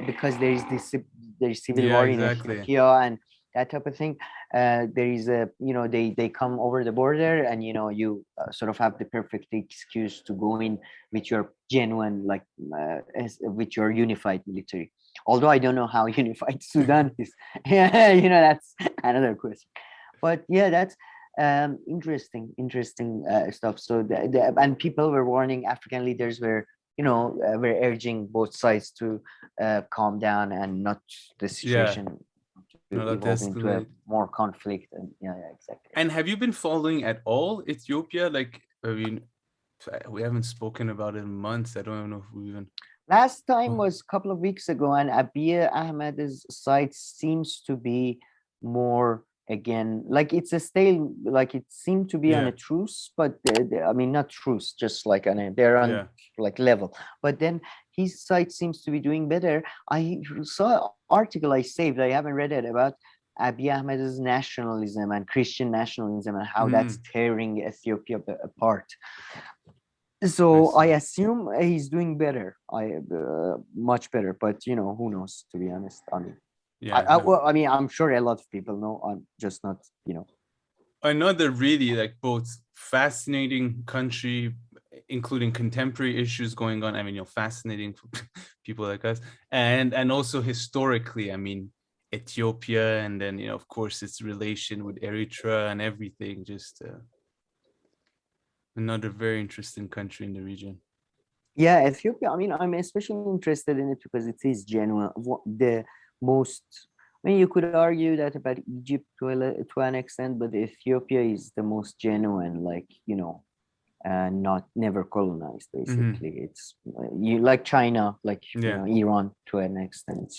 because there is civil war in Ethiopia and that type of thing. There is they come over the border, and you sort of have the perfect excuse to go in with your genuine with your unified military. Although I don't know how unified Sudan is. That's another question. But yeah, that's interesting stuff. So and people were warning, African leaders were we're urging both sides to calm down and not the situation evolve into a more conflict. And exactly. And have you been following at all Ethiopia? Like, I mean, we haven't spoken about it in months. I don't even know if we even. Last time was a couple of weeks ago, and Abiy Ahmed's side seems to be more again, like it's a stale, like it seemed to be on a truce, but not truce, just like they're on like level. But then his side seems to be doing better. I saw an article I saved, I haven't read it, about Abiy Ahmed's nationalism and Christian nationalism and how that's tearing Ethiopia apart. So I assume he's doing better, much better, but who knows, to be honest. I'm sure a lot of people know. I'm just not, Another really like both fascinating country, including contemporary issues going on. I mean, fascinating for people like us, and also historically. I mean, Ethiopia, and then of course its relation with Eritrea and everything. Just another very interesting country in the region. Yeah, Ethiopia. I mean, I'm especially interested in it because it is genuine. The most, you could argue that about Egypt to an extent, but Ethiopia is the most genuine, never colonized, basically. It's like China, Iran to an extent.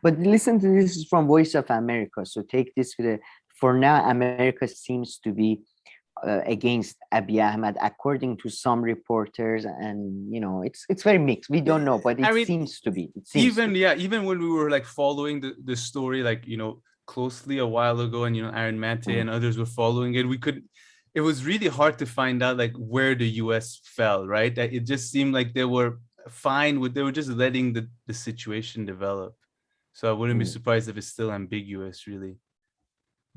But listen to this is from Voice of America. So take this for now, America seems to be against Abiy Ahmed, according to some reporters, and it's very mixed. We don't know, but it seems to be. Even when we were following the story closely a while ago, and Aaron Mate and others were following it, it was really hard to find out like where the US fell, right? It just seemed like they were fine with, they were just letting the situation develop. So I wouldn't be surprised if it's still ambiguous, really.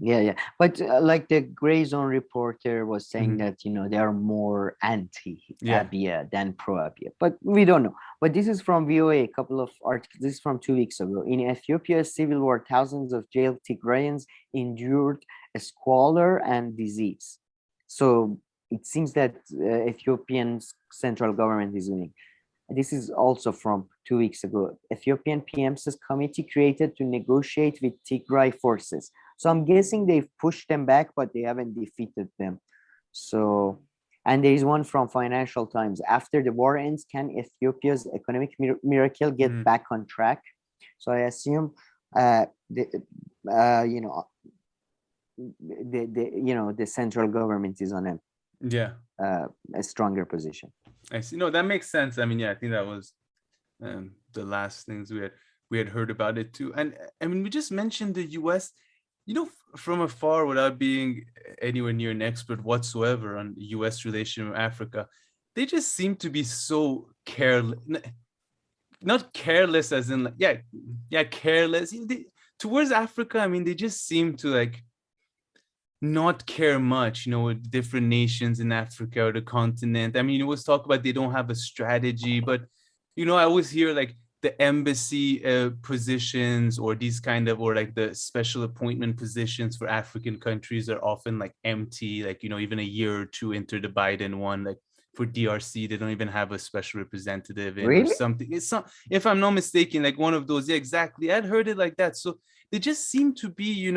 Yeah. But like the Gray Zone reporter was saying Mhm. that, they are more Yeah. anti-Abiy than pro-Abiy. But we don't know. But this is from VOA, a couple of articles. This is from 2 weeks ago. In Ethiopia's civil war, thousands of jailed Tigrayans endured a squalor and disease. So it seems that Ethiopian central government is winning. This is also from 2 weeks ago. Ethiopian PM's committee created to negotiate with Tigray forces. So I'm guessing they've pushed them back, but they haven't defeated them. So, and there is one from Financial Times. After the war ends, can Ethiopia's economic miracle get back on track? So I assume, the central government is on a stronger position. I see. No, that makes sense. I mean, yeah, I think that was the last things we had heard about it too. And I mean, we just mentioned the US, from afar, without being anywhere near an expert whatsoever on the US relation with Africa, they just seem to be so careless. Not careless as in careless. Towards Africa, I mean, they just seem to like not care much, with different nations in Africa or the continent. I mean, it was talk about they don't have a strategy, but I always hear like the embassy positions or these kind of, or like the special appointment positions for African countries are often like empty, like, even a year or two into the Biden one, like for DRC, they don't even have a special representative in or something. It's not, if I'm not mistaken, like one of those. Yeah, exactly. I'd heard it like that. So they just seem to be,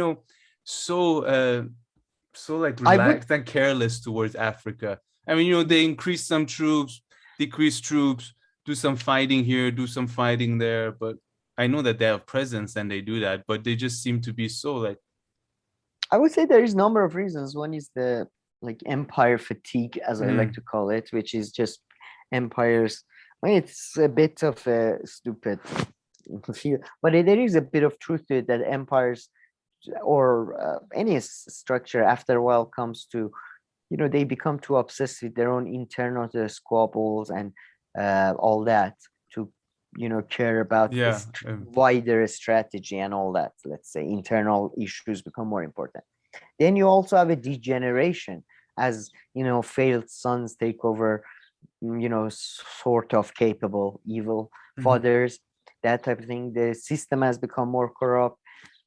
so like relaxed and careless towards Africa. I mean, they increase some troops, decrease troops, do some fighting here, do some fighting there. But I know that they have presence and they do that, but they just seem to be so like. I would say there is a number of reasons. One is the like empire fatigue, as I like to call it, which is just empires. I mean, it's a bit of a stupid feel, but there is a bit of truth to it that empires or any structure after a while comes to, they become too obsessed with their own internal squabbles and all that to, care about this wider strategy and all that. Let's say internal issues become more important. Then you also have a degeneration as, failed sons take over, sort of capable evil fathers, that type of thing. The system has become more corrupt.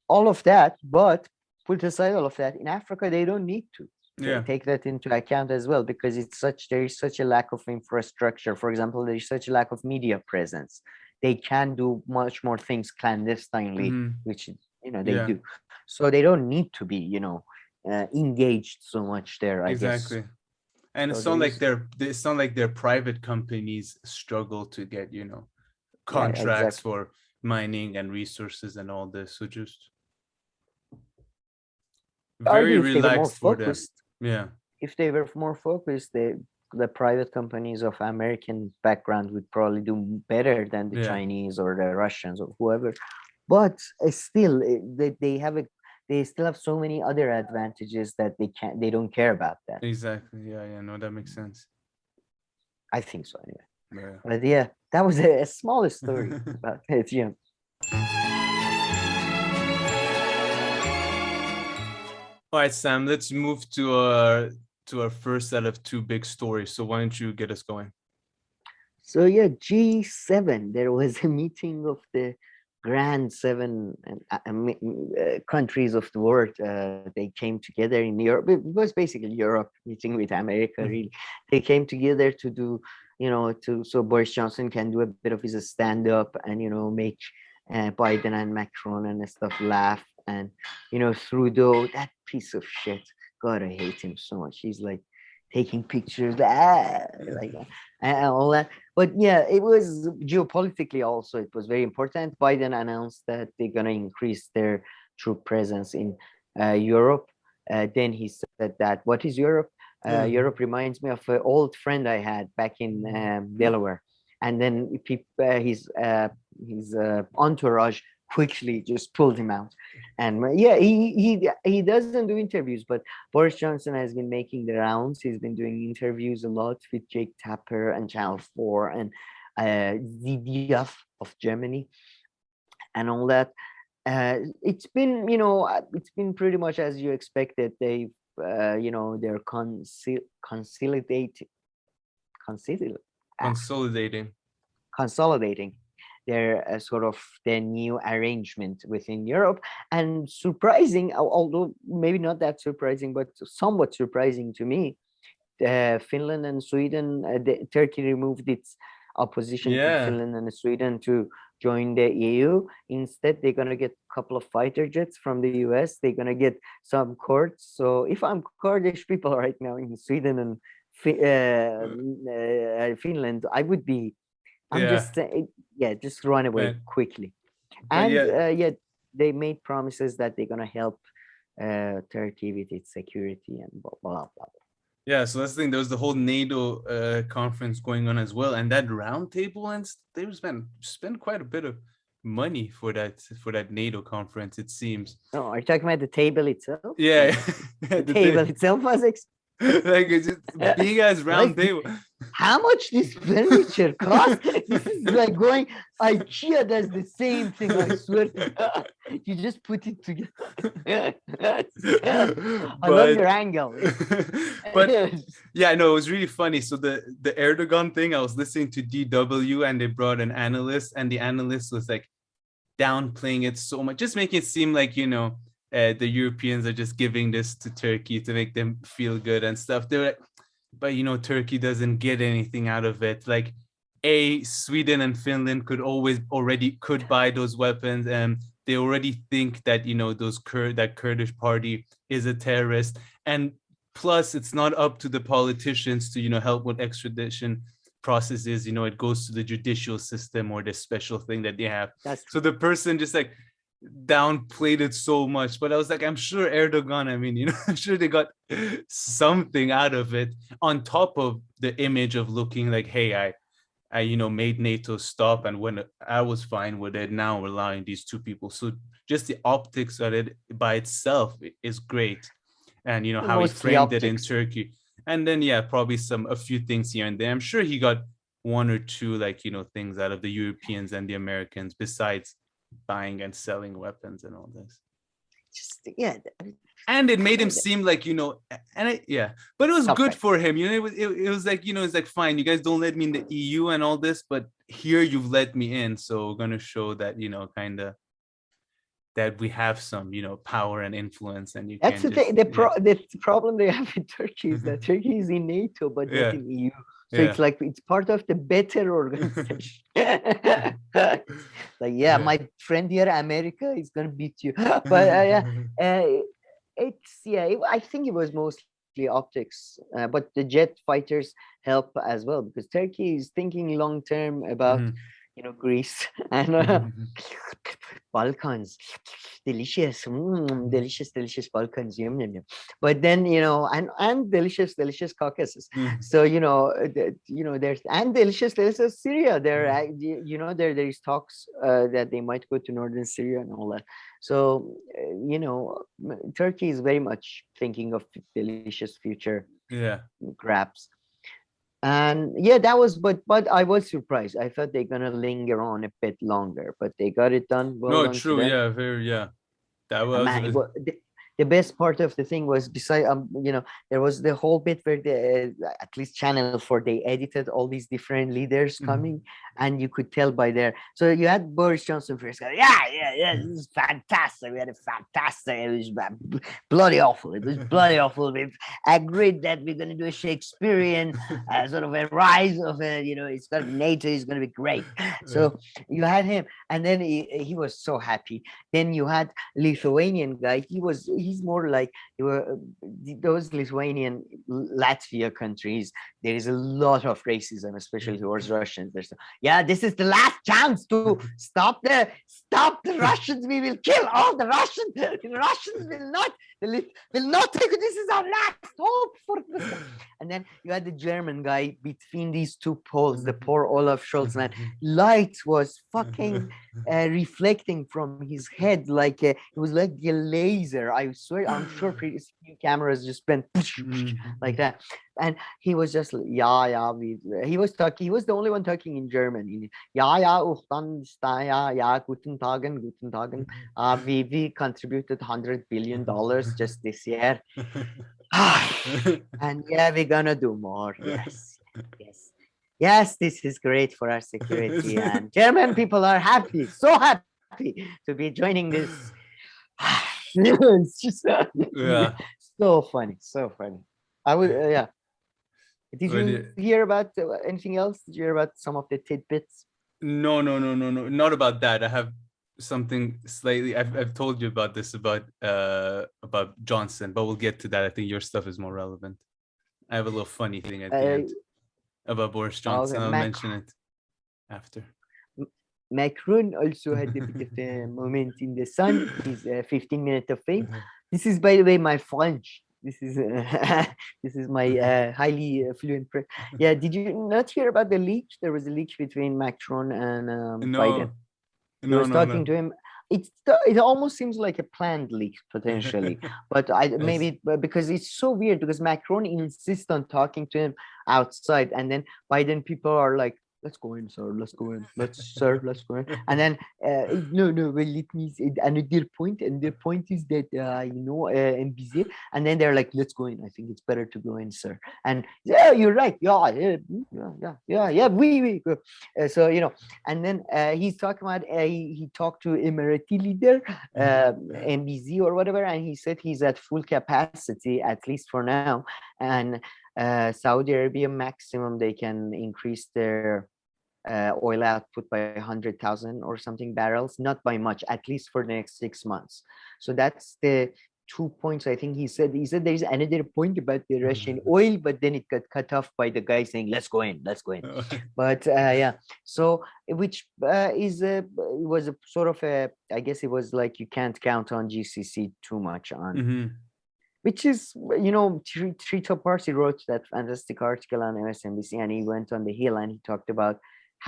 All of that, but put aside all of that, in Africa, they don't need to. They take that into account as well, because there is such a lack of infrastructure. For example, there is such a lack of media presence. They can do much more things clandestinely, which, they do. So they don't need to be, engaged so much there, I guess. And it's not like their private companies struggle to get, contracts for mining and resources and all this. So just very relaxed for them. Yeah. If they were more focused, the private companies of American background would probably do better than the Chinese or the Russians or whoever. But still, they still have so many other advantages that they don't care about that. Exactly. Yeah. No, that makes sense. I think so anyway. Yeah. But yeah, that was a small story about it. Yeah. All right, Sam, let's move to our first set of two big stories. So why don't you get us going? So yeah, G7, there was a meeting of the Grand Seven countries of the world. They came together in Europe. It was basically Europe meeting with America, really. They came together to do, so Boris Johnson can do a bit of his stand-up and, make Biden and Macron and stuff laugh. And, Trudeau, that piece of shit. God, I hate him so much. He's like taking pictures, like and all that. But yeah, it was geopolitically also, it was very important. Biden announced that they're going to increase their troop presence in Europe. Then he said that, what is Europe? Europe reminds me of an old friend I had back in Delaware. And then his entourage quickly just pulled him out. And yeah, he doesn't do interviews, but Boris Johnson has been making the rounds. He's been doing interviews a lot with Jake Tapper and Channel 4 and ZDF of Germany and all that. It's been, it's been pretty much as you expected. They've, they're consolidating their sort of their new arrangement within Europe. And surprising, although maybe not that surprising, but somewhat surprising to me, Finland and Sweden, Turkey removed its opposition to Finland and Sweden to join the EU. Instead, they're going to get a couple of fighter jets from the US. They're going to get some courts. So if I'm Kurdish people right now in Sweden and Finland, I would be, just run away quickly. And they made promises that they're going to help Turkey with its security and blah, blah, blah. Yeah, so that's the thing. There was the whole NATO conference going on as well, and that roundtable, and they spend quite a bit of money for that NATO conference. It seems. Oh, are you talking about the table itself? Yeah, the table itself was like it's just big ass round table. How much this furniture cost? This is like going IKEA does the same thing, I swear. You just put it together. I love your angle. But yeah, I know it was really funny. So the Erdogan thing, I was listening to DW and they brought an analyst, and the analyst was like downplaying it so much, just making it seem like, the Europeans are just giving this to Turkey to make them feel good and stuff. They're like, but Turkey doesn't get anything out of it. Like, Sweden and Finland could buy those weapons, and they already think that that Kurdish party is a terrorist. And plus, it's not up to the politicians to help with extradition processes. It goes to the judicial system or the special thing that they have. So the person just like downplayed it so much, but I was like, I'm sure Erdogan, I'm sure they got something out of it on top of the image of looking like, hey, I made NATO stop, and when I was fine with it, now we're allowing these two people. So just the optics of it by itself is great, and how he framed it in Turkey, and then probably a few things here and there. I'm sure he got one or two things out of the Europeans and the Americans besides buying and selling weapons and all this. And it made him seem like but it was good for him. It was like it's like, fine, you guys don't let me in the EU and all this, but here you've let me in, so we're gonna show that kind of that we have some power and influence. And that's the problem they have in Turkey is that Turkey is in NATO but not in EU. So it's like it's part of the better organization. Like, my friend here, America, is gonna beat you. But I think it was mostly optics, but the jet fighters help as well, because Turkey is thinking long term about Greece and Balkans, delicious Balkans, but then and delicious Caucasus. So there's and delicious Syria. There there is talks that they might go to northern Syria and all that. So Turkey is very much thinking of delicious future grabs. And that was, but I was surprised. I thought they're gonna linger on a bit longer, but they got it done. Well, no, true, that was the best part of the thing was, besides there was the whole bit where at least Channel 4, they edited all these different leaders coming, and you could tell by their, so you had Boris Johnson first go, this is fantastic, we had a fantastic, it was bloody awful, we agreed that we're going to do a Shakespearean sort of a rise of it's going to be NATO, is going to be great. So you had him, and then he was so happy. Then you had Lithuanian guy, he he's more like those Lithuanian, Latvia countries. There is a lot of racism, especially towards Russians. There's this is the last chance to stop the Russians. We will kill all the Russians. The Russians will not take it. This is our last hope for this. And then you had the German guy between these two poles, the poor Olaf Scholz, man. Light was fucking reflecting from his head like it was like a laser. I swear, I'm sure previous cameras just went like that. And he was just he was talking. He was the only one talking in German. Guten Tagen. We contributed $100 billion just this year. And we're gonna do more. Yes, this is great for our security. And German people are happy, so happy to be joining this. It's just so funny. I would Did you hear about anything else? Did you hear about some of the tidbits? No, not about that. I have something slightly. I've told you about this about Johnson, but we'll get to that. I think your stuff is more relevant. I have a little funny thing at the end about Boris Johnson. I'll mention it after. Macron also had a bit of a moment in the sun. His 15 minutes of fame. This is, by the way, my French. This is my highly fluent. Did you not hear about the leak? There was a leak between Macron and Biden. He was talking to him. It almost seems like a planned leak potentially, but maybe because it's so weird because Macron insists on talking to him outside, and then Biden people are like, "Let's go in, sir. Let's go in. Let's go in." And then no. Well, let me say another point, and the point is that I'm busy. And then they're like, "Let's go in. I think it's better to go in, sir." And you're right. We go. So and then he's talking about he talked to Emirati leader, MBZ or whatever, and he said he's at full capacity at least for now, and Saudi Arabia maximum they can increase their oil output by 100,000 or something barrels, not by much, at least for the next 6 months. So that's the 2 points I think he said there's another point about the Russian oil, but then it got cut off by the guy saying let's go in. But so which was a sort of I guess it was like you can't count on GCC too much on which is Trito Parsi wrote that fantastic article on MSNBC, and he went on the Hill and he talked about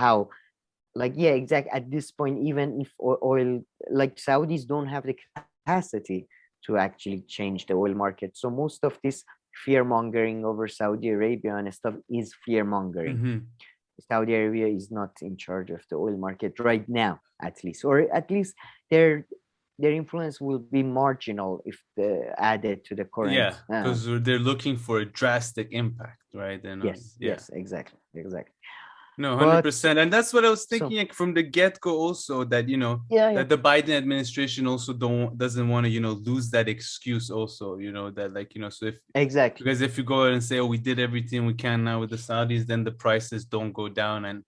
how at this point, even if oil, like Saudis don't have the capacity to actually change the oil market, so most of this fear mongering over Saudi Arabia and stuff is fear mongering. Saudi Arabia is not in charge of the oil market right now, at least, or at least their influence will be marginal if added to the current. Yeah, because they're looking for a drastic impact, right? And yes, exactly. No, 100%, and that's what I was thinking from the get-go. Also, that that the Biden administration also doesn't want to lose that excuse. Also, that so if because if you go ahead and say, "Oh, we did everything we can now with the Saudis," then the prices don't go down, and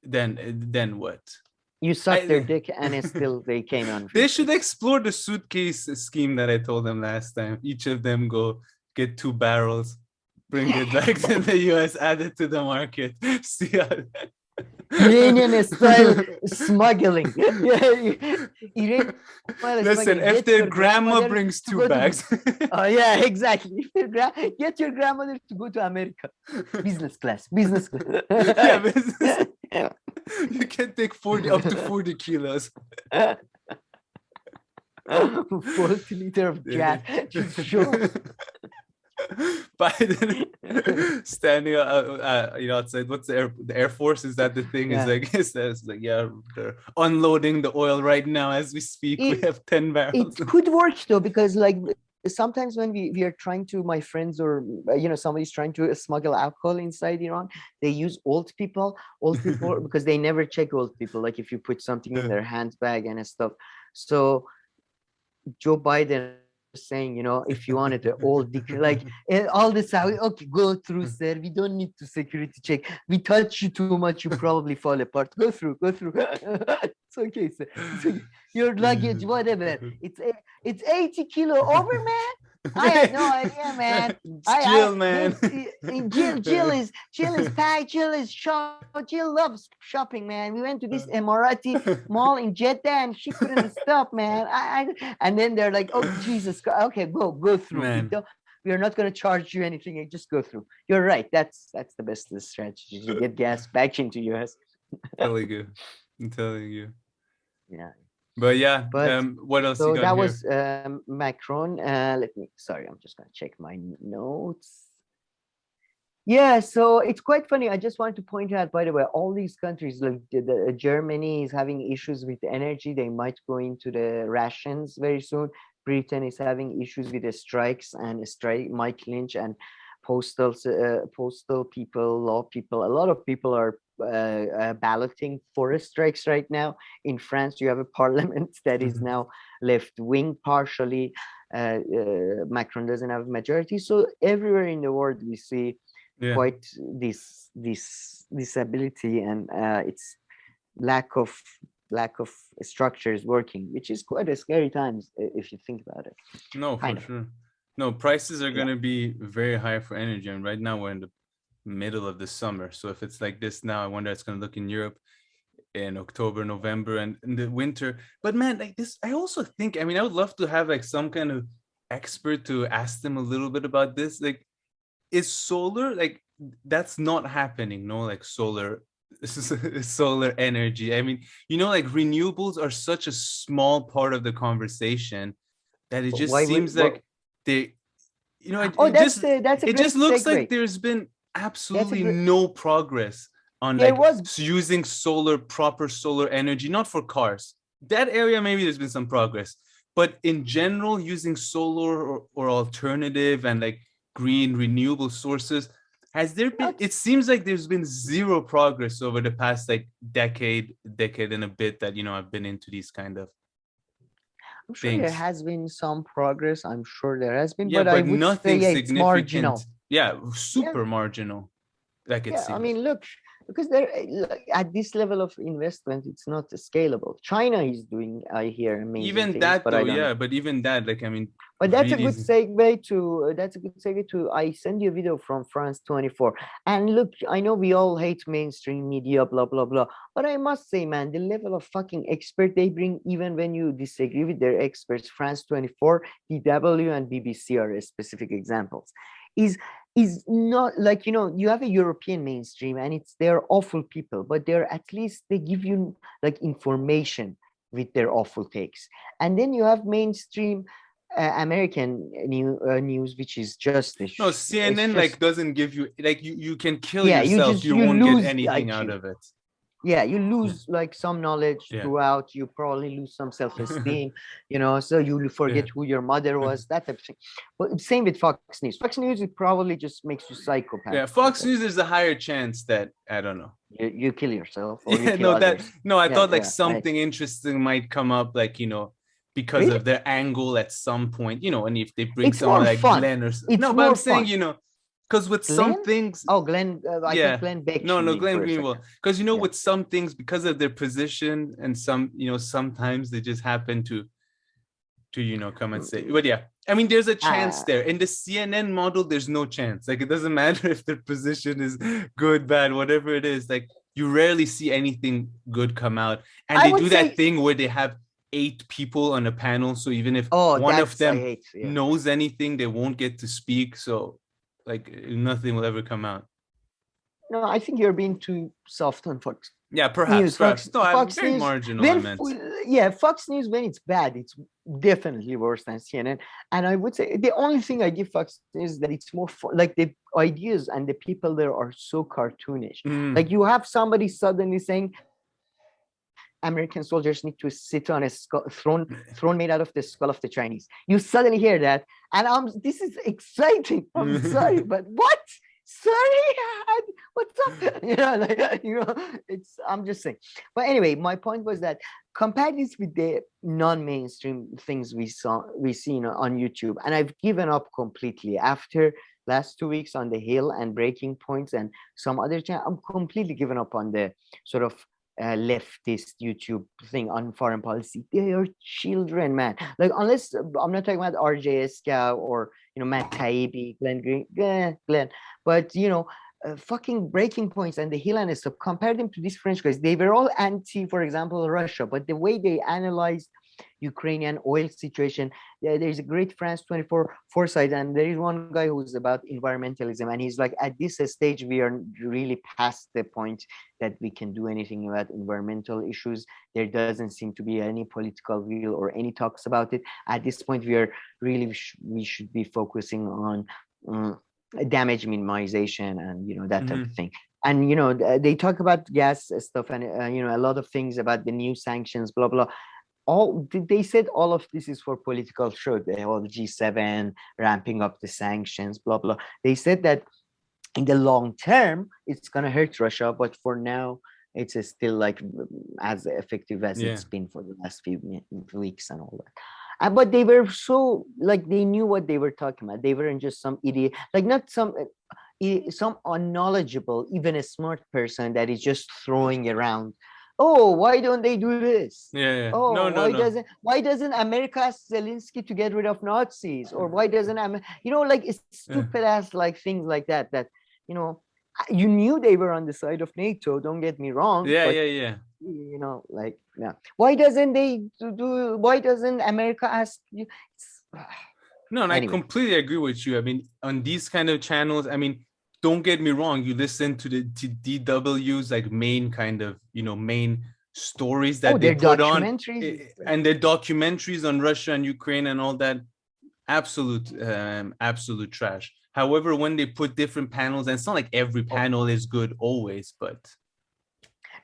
then what? You sucked their dick, and it's still they came on. They should explore the suitcase scheme that I told them last time. Each of them go get 2 barrels. Bring it back to the US, add it to the market. See how Iranian style smuggling. Listen, if their grandma brings 2 bags. Exactly. Get your grandmother to go to America. Business class. Business. You can take up to 40 kilos. 40 liters of gas. Sure. Biden standing outside. What's the Air Force? Is that the thing? Is it's like they're unloading the oil right now as we speak. We have 10 barrels. It could work though, because sometimes when we are trying to, my friends or somebody's trying to smuggle alcohol inside Iran, they use old people because they never check old people, like if you put something in their handbag and stuff. So Joe Biden saying, if you wanted the old like all this out, okay, go through, sir. We don't need to security check. We touch you too much, you probably fall apart. Go through. It's okay, sir. It's okay. Your luggage, whatever. It's 80 kilo over, man. I had no idea, man. Jill, man. Jill is packed. Jill loves shopping, man. We went to this Emirati mall in Jeddah, and she couldn't stop, man. And then they're like, "Oh, Jesus Christ. Okay, go through. We are not going to charge you anything. Just go through." You're right. That's the best strategy. You get gas back into US. I'm telling you. Yeah. But yeah, what else you got that here? was Macron. Sorry, I'm just going to check my notes. Yeah, so it's quite funny. I just wanted to point out, by the way, all these countries, like Germany is having issues with energy. They might go into the rations very soon. Britain is having issues with the strikes and Mike Lynch and postal people, law people. A lot of people are balloting for strikes right now. In France, you have a parliament that is now left wing partially. Macron doesn't have a majority. So everywhere in the world, we see quite this disability and its lack of structures working, which is quite a scary times if you think about it. No, for sure. No, prices are going to be very high for energy, and right now we're in the middle of the summer. So if it's like this now, I wonder how it's going to look in Europe in October, November, and in the winter. But man, like this, I also think, I mean, I would love to have like some kind of expert to ask them a little bit about this. Like, is solar, like, that's not happening, no? Like solar energy. I mean, like renewables are such a small part of the conversation that it just seems like they, it just looks like there's been absolutely no progress on using proper solar energy, not for cars. That area, maybe there's been some progress, but in general, using solar or alternative and like green renewable sources, has there been, it seems like there's been zero progress over the past like decade and a bit that, I've been into these kind of I'm sure things. There has been some progress. I'm sure there has been, but I would nothing say significant. It's marginal. Yeah, super marginal. Like it seems. I mean, look, because at this level of investment, it's not scalable. China is doing, I hear, amazing even things, that but though, but even that, like, I mean, but that's really a good segue to I send you a video from France 24. And look, I know we all hate mainstream media, blah blah blah, but I must say, man, the level of fucking expert they bring, even when you disagree with their experts, France 24, DW, and BBC are specific examples, is not like, you have a European mainstream and they're awful people, but they give you like information with their awful takes. And then you have mainstream American news, which is just CNN like doesn't give you, like, you can kill yourself, you won't get anything out of it. Yeah, you lose like some knowledge throughout. You probably lose some self-esteem, so you forget who your mother was, that type of thing. But same with Fox News. Fox News, it probably just makes you psychopath. Yeah, Fox News, there's a higher chance that, I don't know. You kill yourself. Or I thought something interesting might come up, like, because of their angle at some point, and if they bring someone like Glenn or something. No, but I'm saying, because with some things, Glenn, I think Glenn Beck. No, Glenn Greenwald. Because with some things, because of their position, and some, sometimes they just happen to come and say. But yeah, I mean, there's a chance there. In the CNN model, there's no chance. Like, it doesn't matter if their position is good, bad, whatever it is. Like, you rarely see anything good come out, and they do that thing where they have 8 people on a panel. So even if one of them knows anything, they won't get to speak. So, like, nothing will ever come out. No, I think you're being too soft on Fox. Yeah, perhaps. No, I'm very marginal. Fox News, when it's bad, it's definitely worse than CNN. And I would say the only thing I give Fox News is that it's more like the ideas and the people there are so cartoonish. Like, you have somebody suddenly saying American soldiers need to sit on a throne made out of the skull of the Chinese. You suddenly hear that, and this is exciting. I'm sorry, but what? Sorry, what's up? It's, I'm just saying. But anyway, my point was that compare this with the non-mainstream things we seen on YouTube, and I've given up completely after last 2 weeks on the Hill and Breaking Points and some other channel. I'm completely given up on the sort of leftist YouTube thing on foreign policy. They are children, man. Like, unless I'm not talking about RJ Escow or Matt Taibbi, Glenn Green, Glenn, but fucking Breaking Points and the Hill and stuff. Compare them to these French guys. They were all anti, for example, Russia, but the way they analyzed Ukrainian oil situation, there's a great France 24 foresight, and there is one guy who's about environmentalism, and he's like, at this stage we are really past the point that we can do anything about environmental issues. There doesn't seem to be any political will or any talks about it at this point. We are really we should be focusing on damage minimization and that type of thing. And they talk about gas stuff and a lot of things about the new sanctions, blah blah. All they said all of this is for political show. The whole G7 ramping up the sanctions, blah blah. They said that in the long term it's gonna hurt Russia, but for now it's still like as effective as it's been for the last few weeks and all that. But they were so like they knew what they were talking about. They weren't just some idiot, like not some unknowledgeable, even a smart person that is just throwing around. Oh, why don't they do this? Oh, why doesn't America ask Zelensky to get rid of Nazis? Or why doesn't like it's stupid ass like things like that you knew they were on the side of NATO, don't get me wrong. Why doesn't America ask you? No, and anyway. I completely agree with you. I mean, on these kind of channels, I mean, don't get me wrong, you listen to the DW's like main kind of main stories that they put on, and their documentaries on Russia and Ukraine and all that, absolute trash. However, when they put different panels, and it's not like every panel is good always, but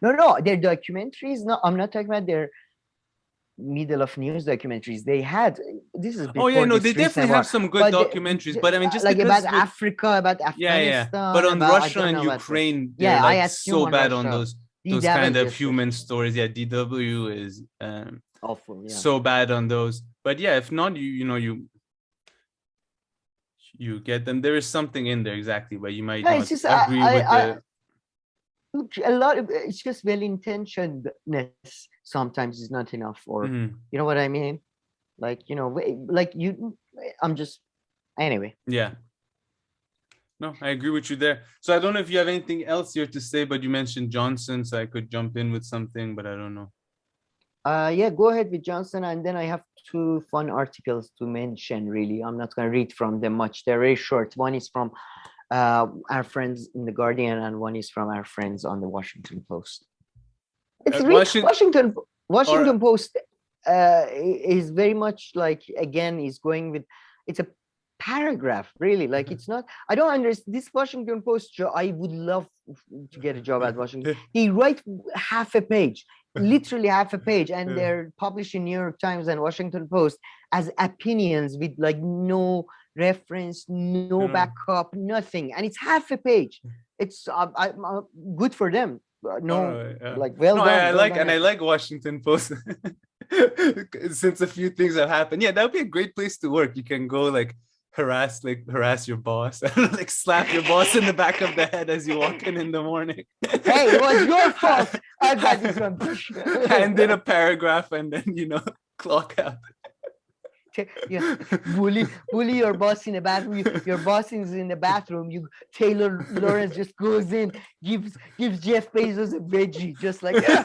no, their documentaries, no, I'm not talking about their middle of news documentaries. They had this is they definitely have some good documentaries, but I mean, just like about Africa, about Afghanistan, but on Russia and Ukraine, they're like so bad on those kind of human stories. DW is awful, so bad on those. But if not, you get them. There is something in there, exactly, but you might not agree with the. A lot of it's just well-intentionedness sometimes is not enough, or you know what I mean, I'm just anyway. No, I agree with you there. So I don't know if you have anything else here to say, but you mentioned Johnson, so I could jump in with something, but I don't know. Go ahead with Johnson, and then I have two fun articles to mention. Really, I'm not going to read from them much. They're very short. One is from our friends in the Guardian, and one is from our friends on the Washington Post. Washington Post is very much like, again, is going with, it's a paragraph, really. Like, it's not, I don't understand this Washington Post. I would love to get a job at Washington. They write half a page, literally half a page, and they're published in New York Times and Washington Post as opinions with like no reference, no backup, nothing, and it's half a page. It's good for them. Like, well done. I like Washington Post since a few things have happened. That would be a great place to work. You can go like harass your boss, like slap your boss in the back of the head as you walk in the morning. Hey, it was your fault. I got this one. And then a paragraph, and then clock out. Bully your boss in the bathroom. Your boss is in the bathroom. Taylor Lawrence just goes in, gives Jeff Bezos a veggie, just like no.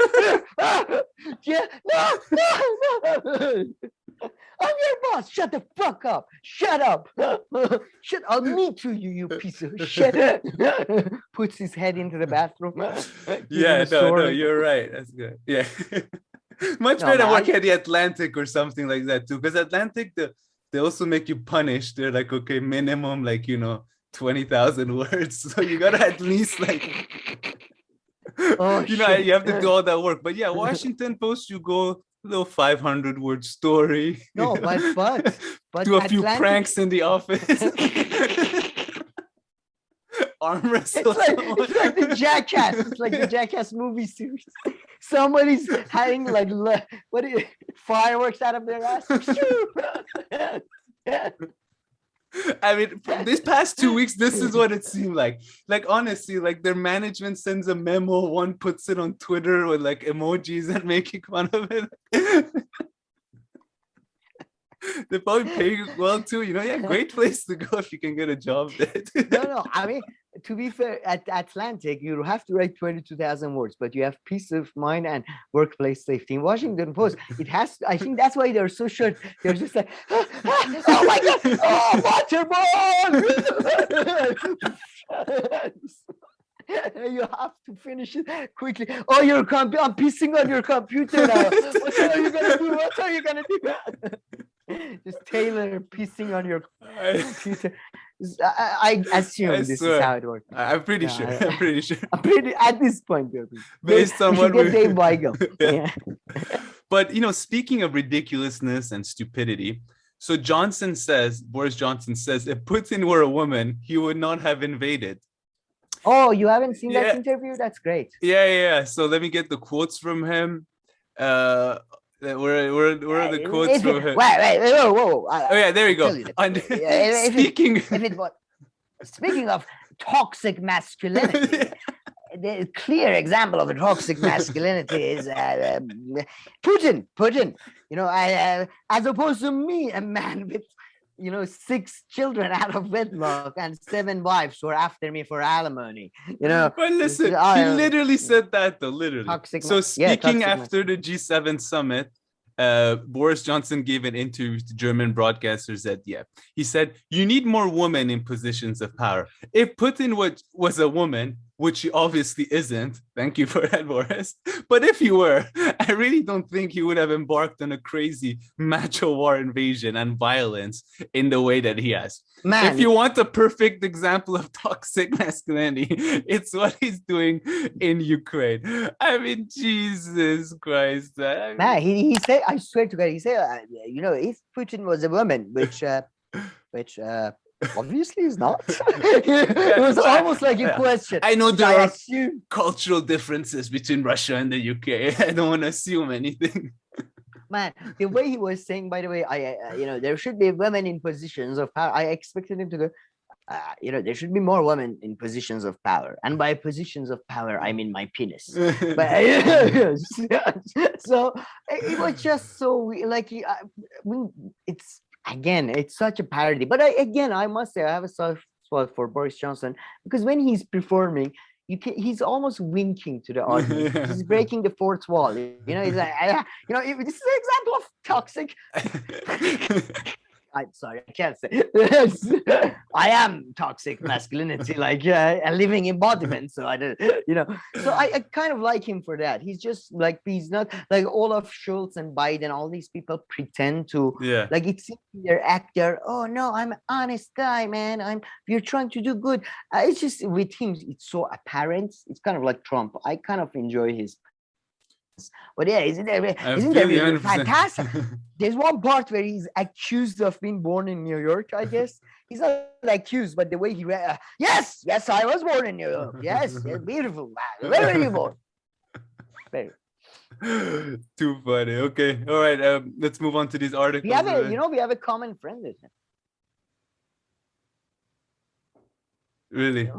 I'm your boss. Shut the fuck up. Shut up. Shut. I'll meet you, you piece of shit. Puts his head into the bathroom. No, you're right. That's good. Yeah. Much better work at the Atlantic or something like that too, because Atlantic they also make you punish. They're like, okay, minimum 20,000 words, so you gotta at least you have to do all that work. But Washington Post, you go a little 500-word story. No, but do a few pranks in the office. arm wrestle It's like the Jackass. It's like the Jackass movie series. Somebody's having like fireworks out of their ass. I mean, for this past 2 weeks, this is what it seemed like. Like, honestly, like their management sends a memo, one puts it on Twitter with like emojis and making fun of it. They're probably paying well too, you know. Yeah, great place to go if you can get a job there. No. I mean, to be fair, at Atlantic, you have to write 22,000 words, but you have peace of mind and workplace safety. In Washington Post, it has. I think that's why they're so short. They're just like, oh my god, water ball. You have to finish it quickly. Oh, I'm pissing on your computer now. What are you gonna do? What are you gonna do? Just Taylor pissing on your computer. I assume this is how it works. I'm pretty sure. I'm pretty sure. At this point, based on what we Dave Weigel. Yeah. But speaking of ridiculousness and stupidity, so Boris Johnson says, if Putin were a woman, he would not have invaded. Oh, you haven't seen that interview? That's great. Yeah. So let me get the quotes from him. Where are the quotes from him? Wait, whoa. Oh yeah, there we go. Speaking of toxic masculinity, the clear example of a toxic masculinity is Putin. As opposed to me, a man with 6 children out of wedlock and 7 wives who are after me for alimony. But listen, he literally said that though, literally. So speaking after the G7 summit, Boris Johnson gave an interview to German broadcasters he said, you need more women in positions of power. If Putin was a woman, which he obviously isn't, thank you for that, Boris, but if he were, I really don't think he would have embarked on a crazy macho war invasion and violence in the way that he has. Man, if you want a perfect example of toxic masculinity, it's what he's doing in Ukraine. I mean, Jesus Christ. He said, I swear to God, he said, if Putin was a woman, which obviously is not. It was almost like a question. I know there are cultural differences between Russia and the UK. I don't want to assume anything. Man, the way he was saying, by the way, there should be women in positions of power. I expected him to go, there should be more women in positions of power. And by positions of power, I mean my penis. But so it was just so it's such a parody. But I must say, I have a soft spot for Boris Johnson because when he's performing, he's almost winking to the audience. He's breaking the fourth wall. He's like, this is an example of toxic. I'm sorry, I can't say. I am toxic masculinity, like a living embodiment. So I don't, So I kind of like him for that. He's just like, he's not like Olaf Scholz and Biden. All these people pretend to, like it's their actor. Oh no, I'm an honest guy, man. We're trying to do good. It's just with him, it's so apparent. It's kind of like Trump. I kind of enjoy his. But isn't there fantastic? There's one part where he's accused of being born in New York, I guess. He's not accused, but the way he read, yes, I was born in New York. Yes, beautiful. Where were you born? Too funny. Okay, all right. Let's move on to these articles. We have a common friend, isn't it? Really?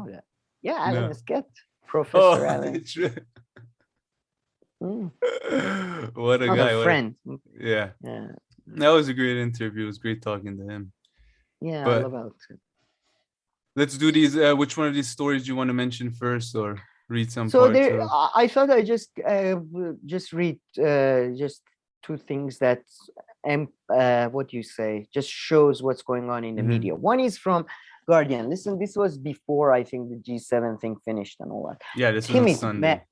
Yeah, Alan Esquet, Professor Alan. What a guy. A friend. Yeah. That was a great interview. It was great talking to him. Yeah, I love it. Let's do these. Which one of these stories do you want to mention first, or read some so parts? I thought I just read just 2 things that what do you say, just shows what's going on in the media. One is from Guardian. Listen, this was before I think the G7 thing finished and all that. Yeah, this was on Sunday.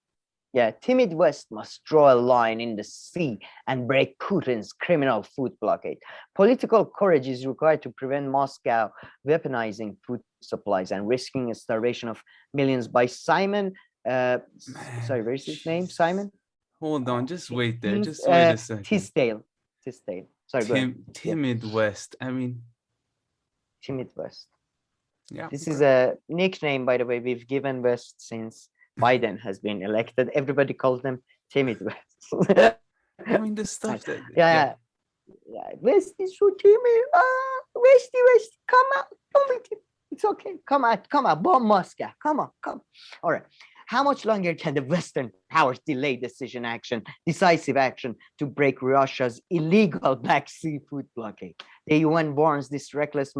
Timid West must draw a line in the sea and break Putin's criminal food blockade. Political courage is required to prevent Moscow weaponizing food supplies and risking a starvation of millions by Simon. Sorry, where's his name? Simon? Hold on, just wait there. Just wait a second. Tisdale. Sorry, Timid West. I mean, Timid West. Yeah. This is a nickname, by the way, we've given West since Biden has been elected. Everybody calls them Timid West. I mean, the stuff that, yeah. West is so timid. Westy, come out. Don't be timid. It's okay. Come on. Bomb Moscow. Come on. All right. How much longer can the Western powers delay decisive action to break Russia's illegal Black Sea food blockade? The UN warns this reckless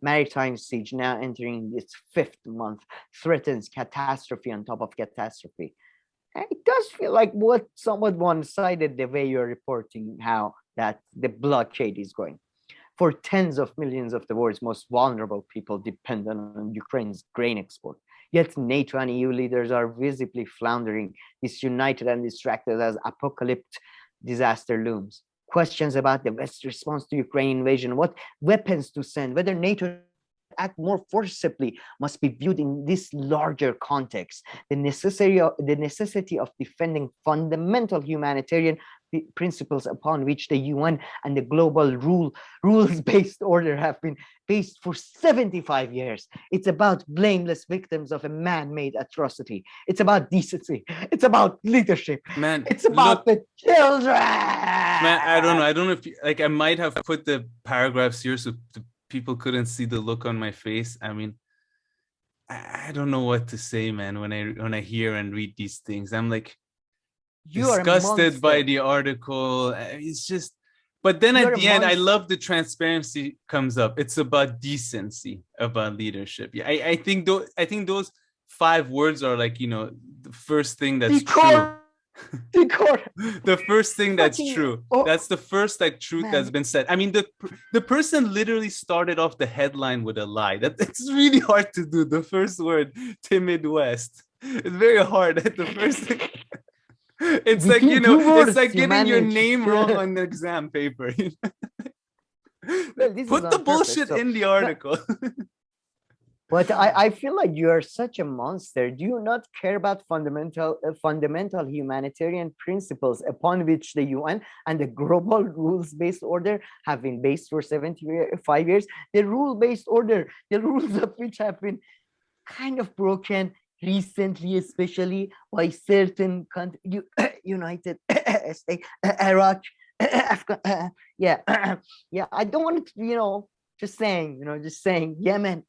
maritime siege, now entering its 5th month, threatens catastrophe on top of catastrophe. And it does feel like somewhat one-sided the way you're reporting how that the blockade is going. For tens of millions of the world's most vulnerable people depend on Ukraine's grain export. Yet NATO and EU leaders are visibly floundering, disunited and distracted as apocalyptic disaster looms. Questions about the West's response to Ukraine invasion, what weapons to send, whether NATO act more forcibly must be viewed in this larger context. The necessity of defending fundamental humanitarian principles upon which the UN and the global rules-based order have been based for 75 years. It's about blameless victims of a man-made atrocity. It's about decency. It's about leadership. Man, it's about the children. Man, I don't know if like I might have put the paragraphs here so people couldn't see the look on my face. I mean, I don't know what to say, man. When I hear and read these things, I'm like disgusted by the article. It's just, but then at the end, I love the transparency comes up. It's about decency, about leadership. Yeah, I think those 5 words are like, you know, the first thing that's true. The first thing that's true. That's the first like truth that's been said. I mean, the person literally started off the headline with a lie. That's really hard to do. The first word, Timid West. It's very hard at the first thing. It's like, you know, it's like getting your name wrong on the exam paper. Put the bullshit in the article. But I feel like you are such a monster. Do you not care about fundamental humanitarian principles upon which the UN and the global rules-based order have been based for 75 years? The rule-based order, the rules of which have been kind of broken recently, especially by certain countries, United States, Iraq, Afghanistan. Yeah. I don't want to, just saying, Yemen.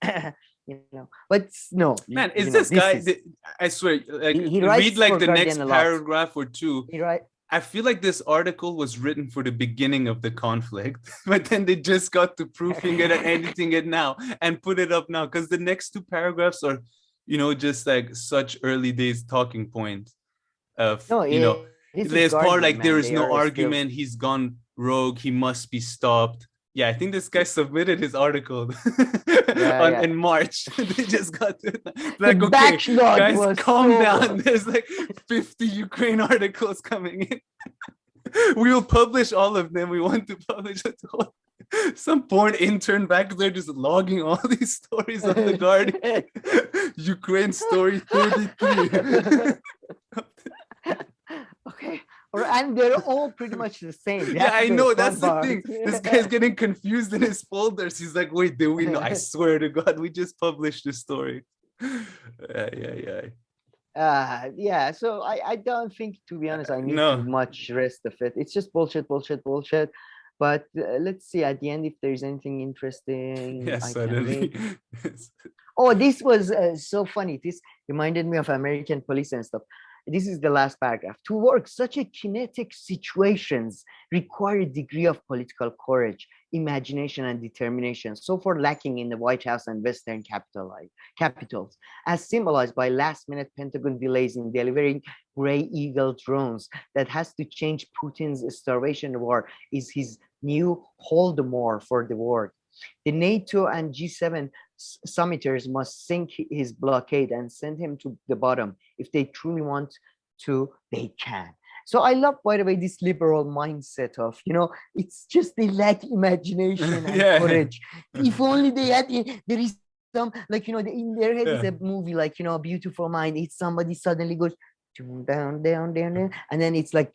But no, man, this guy? I swear, like he read like the next paragraph or two. I feel like this article was written for the beginning of the conflict, but then they just got to proofing it and editing it now and put it up now because the next 2 paragraphs are, just like such early days talking points of, there's part like there is no argument. He's gone rogue. He must be stopped. Yeah, I think this guy submitted his article in March. They just got to, like, okay, guys, calm down. There's like 50 Ukraine articles coming in. We will publish all of them. We want to publish it all. Some porn intern back there just logging all these stories of the Guardian. Ukraine story 33. Okay. And they're all pretty much the same. Yeah, I know. That's the thing. This guy's getting confused in his folders. He's like, wait, did we know? I swear to God, we just published this story. Yeah. So I don't think, to be honest, I need too much rest of it. It's just bullshit. But let's see at the end if there's anything interesting. Yes, suddenly. Oh, this was so funny. This reminded me of American police and stuff. This is the last paragraph. To work such a kinetic situations require a degree of political courage, imagination, and determination, so far lacking in the White House and Western capitals, as symbolized by last-minute Pentagon delays in delivering Gray Eagle drones that has to change Putin's starvation war is his new Holodomor for the world. The NATO and G7 summiters must sink his blockade and send him to the bottom. If they truly want to, they can. So I love, by the way, this liberal mindset of, it's just they lack imagination and courage. If only they had, there is some, like, in their head is a movie like, A Beautiful Mind. It's somebody suddenly goes, down, and then it's like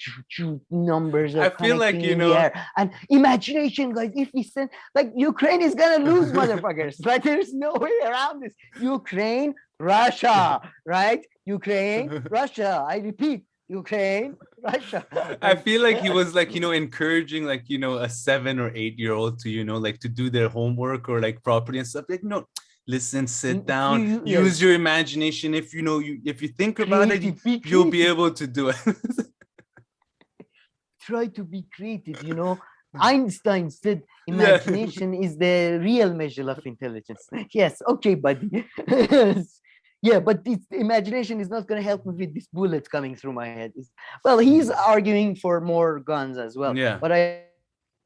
numbers I are feel like, connecting in the air. And imagination, guys, if we send, like, Ukraine is gonna lose, motherfuckers. Like, there's no way around this. Ukraine, Russia, right? Ukraine, Russia. I repeat, Ukraine, Russia. I feel like he was like, encouraging like, a 7 or 8-year-old to, like to do their homework or like property and stuff. Like, no, listen, sit down, use your imagination. If if you think about it, you'll be able to do it. Try to be creative, Einstein said imagination is the real measure of intelligence. Yes, okay, buddy. Yeah, but imagination is not going to help me with these bullets coming through my head. Well, he's arguing for more guns as well. Yeah. But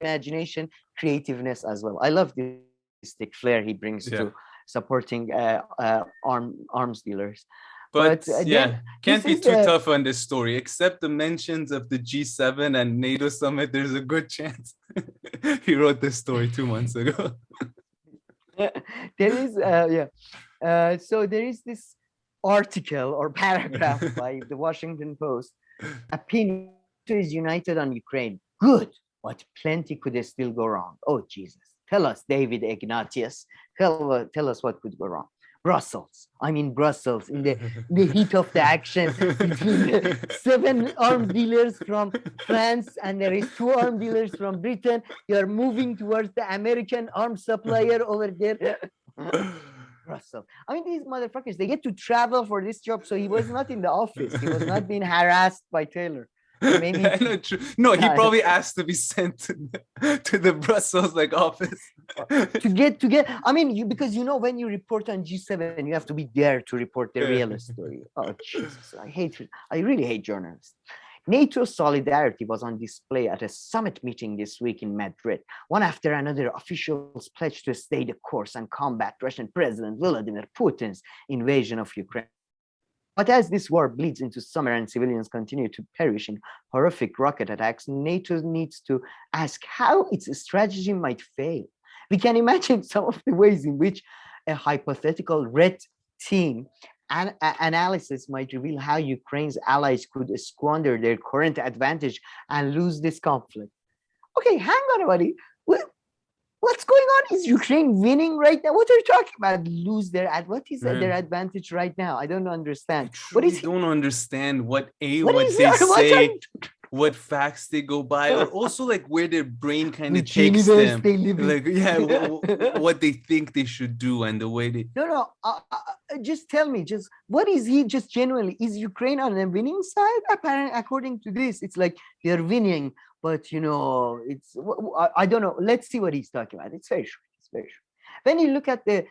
imagination, creativeness as well. I love this flair he brings to supporting arms dealers. But can't be too tough on this story. Except the mentions of the G7 and NATO summit, there's a good chance he wrote this story 2 months ago. There is, so there is this article or paragraph by the Washington Post. Opinion is united on Ukraine. Good, but plenty could still go wrong. Oh, Jesus. Tell us, David Ignatius. Tell us what could go wrong. Brussels, in the heat of the action between the 7 arms dealers from France and there is 2 arms dealers from Britain. You are moving towards the American arms supplier over there. Brussels. These motherfuckers, they get to travel for this job. So he was not in the office. He was not being harassed by Taylor. Maybe no, he probably asked to be sent to the Brussels office to get because when you report on G7 you have to be there to report the real story. Oh, Jesus, I really hate journalists. NATO solidarity was on display at a summit meeting this week in Madrid. One after another, officials pledged to stay the course and combat Russian President Vladimir Putin's invasion of Ukraine. But as this war bleeds into summer and civilians continue to perish in horrific rocket attacks, NATO needs to ask how its strategy might fail. We can imagine some of the ways in which a hypothetical red team analysis might reveal how Ukraine's allies could squander their current advantage and lose this conflict. Okay, hang on, buddy. What's going on? Is Ukraine winning right now? What are you talking about? Lose what is their advantage right now? I don't understand. Don't understand what they say, what facts they go by, or also where their brain kind of takes them. What they think they should do and the way they. No. Just tell me. What is he? Just genuinely, is Ukraine on the winning side? Apparently, according to this, it's like they're winning. But it's I don't know. Let's see what he's talking about. It's very short. When you look at the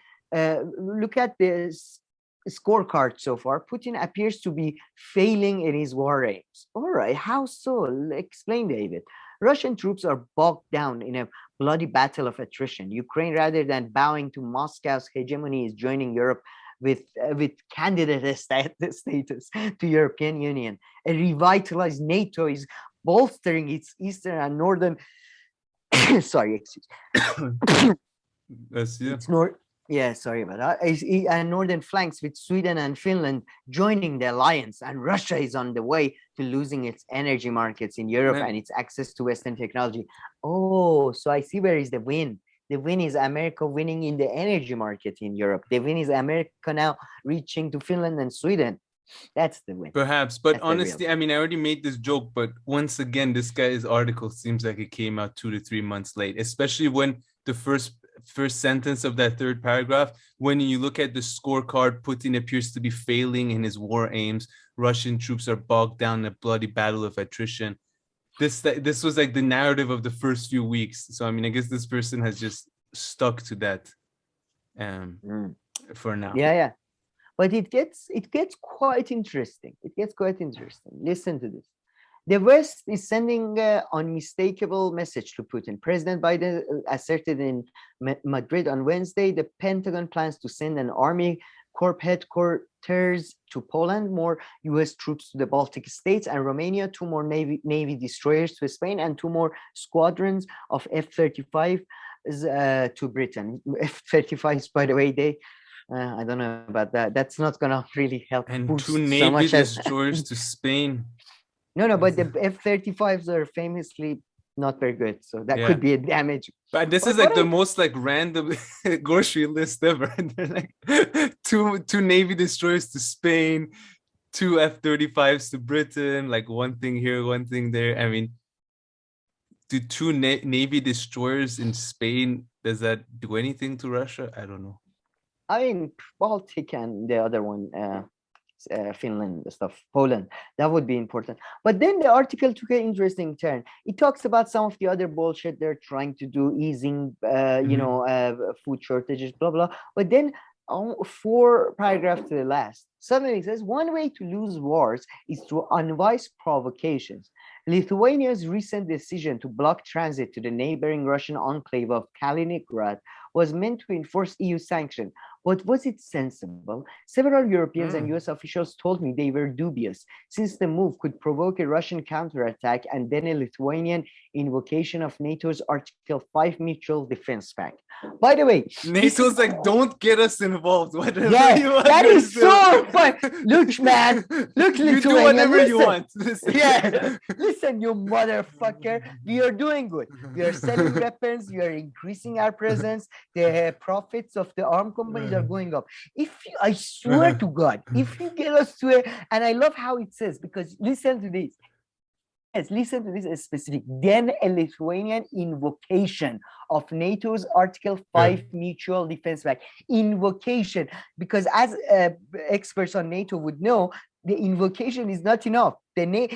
scorecard so far, Putin appears to be failing in his war aims. All right, how so? Explain, David. Russian troops are bogged down in a bloody battle of attrition. Ukraine, rather than bowing to Moscow's hegemony, is joining Europe with candidate status to European Union. A revitalized NATO is bolstering its eastern and northern sorry, excuse it's sorry about that. And northern flanks with Sweden and Finland joining the alliance, and Russia is on the way to losing its energy markets in Europe and its access to Western technology. Oh, so I see where is the win. The win is America winning in the energy market in Europe. The win is America now reaching to Finland and Sweden. That's the win. Perhaps, but honestly, I already made this joke, but once again, this guy's article seems like it came out 2 to 3 months late, especially when the first sentence of that third paragraph, when you look at the scorecard, Putin appears to be failing in his war aims. Russian troops are bogged down in a bloody battle of attrition. This was the narrative of the first few weeks. So, I guess this person has just stuck to that for now. Yeah. But it gets quite interesting. Listen to this. The West is sending an unmistakable message to Putin. President Biden asserted in Madrid on Wednesday the Pentagon plans to send an Army Corps headquarters to Poland, more U.S. troops to the Baltic states and Romania, 2 more Navy destroyers to Spain, and 2 more squadrons of F-35s to Britain. F-35s, by the way, I don't know about that. That's not gonna really help And boost 2 so Navy much as destroyers to Spain. no, but the F-35s are famously not very good, so that Yeah. could be a damage. But this But is like what the I- most like random grocery list ever. And they're like two Navy destroyers to Spain, 2 F-35s to Britain, like one thing here, one thing there. I mean, do 2 Navy destroyers in Spain, does that do anything to Russia? I don't know. I mean, Baltic and the other one, Finland, stuff, Poland, that would be important. But then the article took an interesting turn. It talks about some of the other bullshit they're trying to do, easing, food shortages, blah, blah. But then 4 paragraphs to the last, suddenly it says, one way to lose wars is through unwise provocations. Lithuania's recent decision to block transit to the neighboring Russian enclave of Kaliningrad was meant to enforce EU sanctions. But was it sensible? Several Europeans and US officials told me they were dubious, since the move could provoke a Russian counterattack and then a Lithuanian invocation of NATO's Article 5 Mutual Defense Pact. By the way, NATO's like, don't get us involved. Whatever yeah, you want. that is so fun. Look, man, look, You do Lithuania, whatever you listen. want. Listen. Yeah, listen, you motherfucker. We are doing good. We are selling weapons. We are increasing our presence. The profits of the arm companies are going up. I swear to God, if you get us to it, and I love how it says, because listen to this. Yes, listen to this specific. Then a Lithuanian invocation of NATO's Article 5 Mutual Defense Pact. Invocation, because as experts on NATO would know, the invocation is not enough. There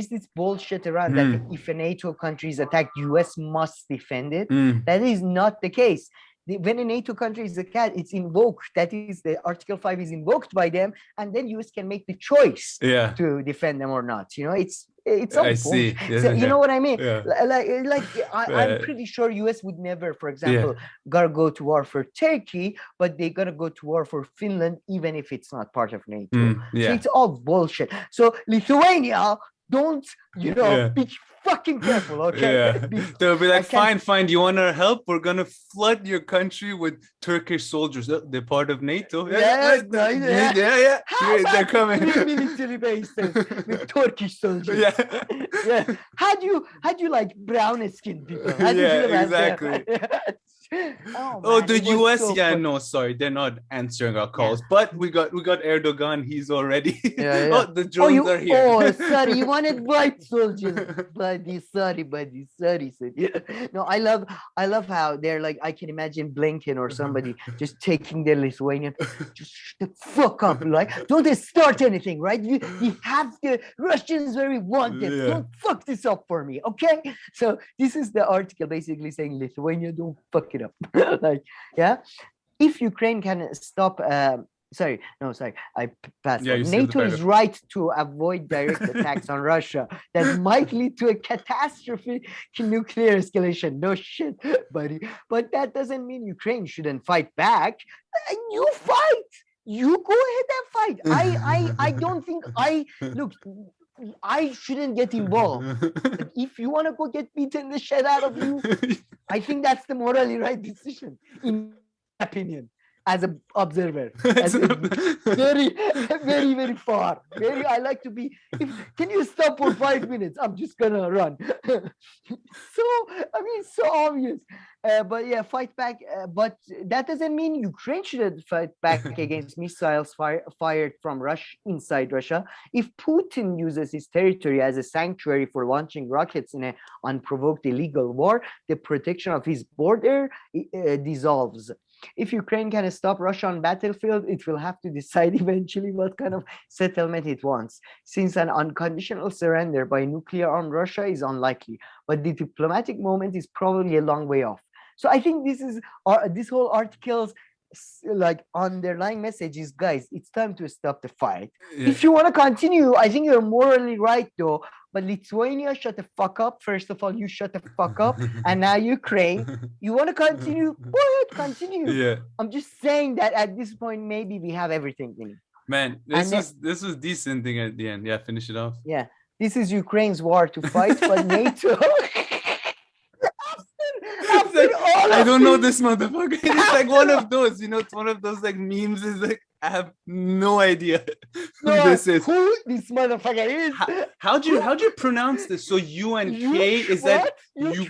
is this bullshit around that if a NATO country is attacked, US must defend it. That is not the case. When a NATO country is attacked, it's invoked. That is, the Article 5 is invoked by them, and then US can make the choice to defend them or not. You know, it's I see. So you know what I mean? Yeah. I'm pretty sure US would never, for example, gotta go to war for Turkey, but they gotta go to war for Finland, even if it's not part of NATO. So it's all bullshit. So Lithuania, don't, be fucking careful, okay? They'll be like, fine, you want our help? We're gonna flood your country with Turkish soldiers. They're part of NATO. Yeah. They're coming. Military bases with Turkish soldiers. Yeah. How do you like brown skinned people? How do you feel about exactly. Man, the US, so no, sorry, they're not answering our calls. But we got Erdogan. He's already. The drones are here. Oh, sorry, you wanted white soldiers, buddy. Sorry. No, I love how they're like. I can imagine Blinken or somebody just taking their Lithuanian. Just shut the fuck up, like, don't they start anything, right? You have the Russians where we want them. Don't fuck this up for me, okay? So this is the article basically saying Lithuania, don't fuck it up. If Ukraine can stop I passed. NATO is right to avoid direct attacks on Russia that might lead to a catastrophic nuclear escalation. No shit, buddy. But that doesn't mean Ukraine shouldn't fight back. You fight. You go ahead and fight. I don't think I shouldn't get involved. But if you want to go get beaten the shit out of you, I think that's the morally right decision, in my opinion, as an observer. Very, very, very far. I like to be. Can you stop for 5 minutes? I'm just gonna run. It's so obvious. Fight back. But that doesn't mean Ukraine shouldn't fight back against missiles fired from inside Russia. If Putin uses his territory as a sanctuary for launching rockets in an unprovoked illegal war, the protection of his border dissolves. If Ukraine can stop Russia on battlefield, it will have to decide eventually what kind of settlement it wants, since an unconditional surrender by nuclear-armed Russia is unlikely. But the diplomatic moment is probably a long way off. So I think this whole article's like underlying message is, guys, it's time to stop the fight. If you want to continue, I think you're morally right though. But Lithuania, shut the fuck up. First of all, you shut the fuck up. And now Ukraine, you want to continue? Go ahead, continue. I'm just saying that at this point, maybe we have everything we need. Man, this was decent thing at the end. Yeah, finish it off. Yeah, this is Ukraine's war to fight, but NATO. After all I don't know this motherfucker. It's like one of those, it's one of those like memes. Is like I have no idea who this is. Who this motherfucker is? How'd you pronounce this? So U and K is that you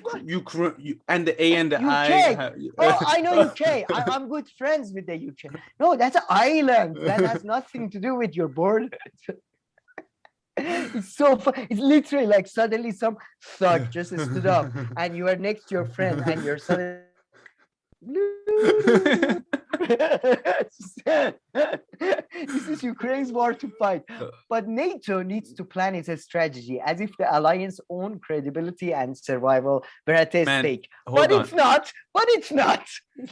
and the A and the I. Oh, I know UK. I'm good friends with the UK. No, that's an island. That has nothing to do with your border. It's so fun. It's literally like suddenly some thug just stood up and you are next to your friend and you're suddenly this is Ukraine's war to fight. But NATO needs to plan its strategy as if the alliance's own credibility and survival were at stake. But it's not.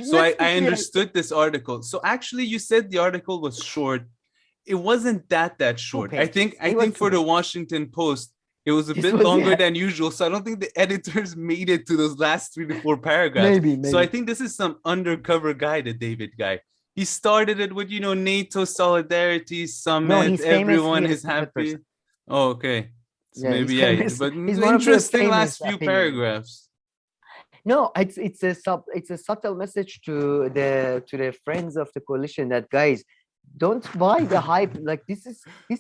So I understood this article. So actually you said the article was short. It wasn't that short. I think for the Washington Post, it was a bit longer than usual. So I don't think the editors made it to those last 3 to 4 paragraphs. Maybe. So I think this is some undercover guy, the David guy. He started it with, NATO Solidarity Summit. Everyone is happy. Oh, okay. So maybe but it's interesting last few paragraphs. No, it's a subtle message to the friends of the coalition that, guys, don't buy the hype. Like this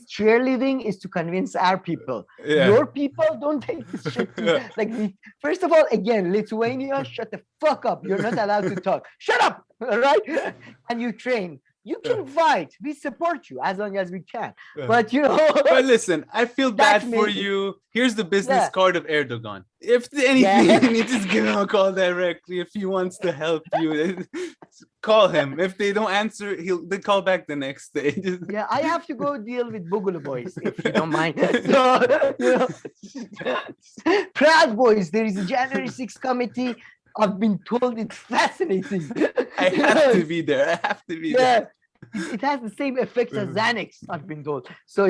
cheerleading is to convince our people. Your people don't take this shit. First of all, again, Lithuania, shut the fuck up. You're not allowed to talk. Shut up, all right? And Ukraine, you can fight. We support you as long as we can. But But listen, I feel bad for you. Here's the business card of Erdogan. If anything, you just give him a call directly. If he wants to help you, call him. If they don't answer, they call back the next day. I have to go deal with Bugulu boys, if you don't mind. So, Proud Boys, there is a January 6th committee. I've been told it's fascinating. I have to be there. There. It has the same effect as Xanax, I've been told. So,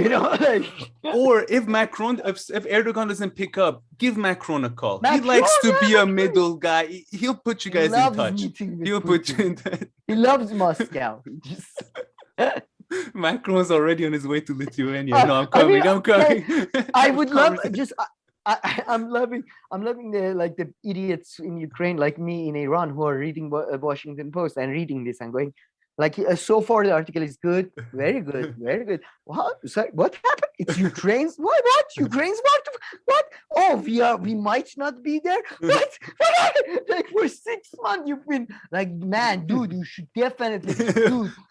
Or if Erdogan doesn't pick up, give Macron a call. He likes to be a middle guy. He'll put you guys in touch. He'll put you in touch. He loves Moscow. Macron's already on his way to Lithuania. No, I'm coming. I would love I'm loving the idiots in Ukraine like me in Iran who are reading Washington Post and reading this and going, so far the article is good, very good. What? Sorry, what happened? It's Ukraine's what? Ukraine's what? Oh, we might not be there. What? Like for 6 months you've been like, man, dude, you should definitely,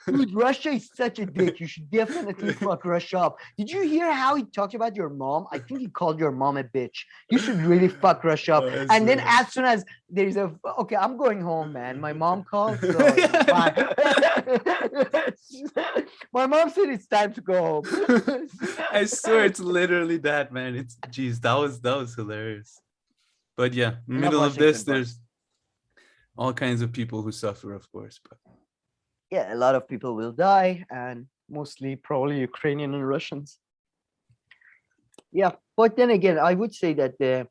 dude, Russia is such a dick. You should definitely fuck Russia up. Did you hear how he talked about your mom? I think he called your mom a bitch. You should really fuck Russia up. And then as soon as there's I'm going home, man. My mom called. So bye. My mom said it's time to go home. I swear it's literally that, man. That was hilarious. But middle of this, there's all kinds of people who suffer, of course. But a lot of people will die, and mostly probably Ukrainian and Russians. But then again, I would say that the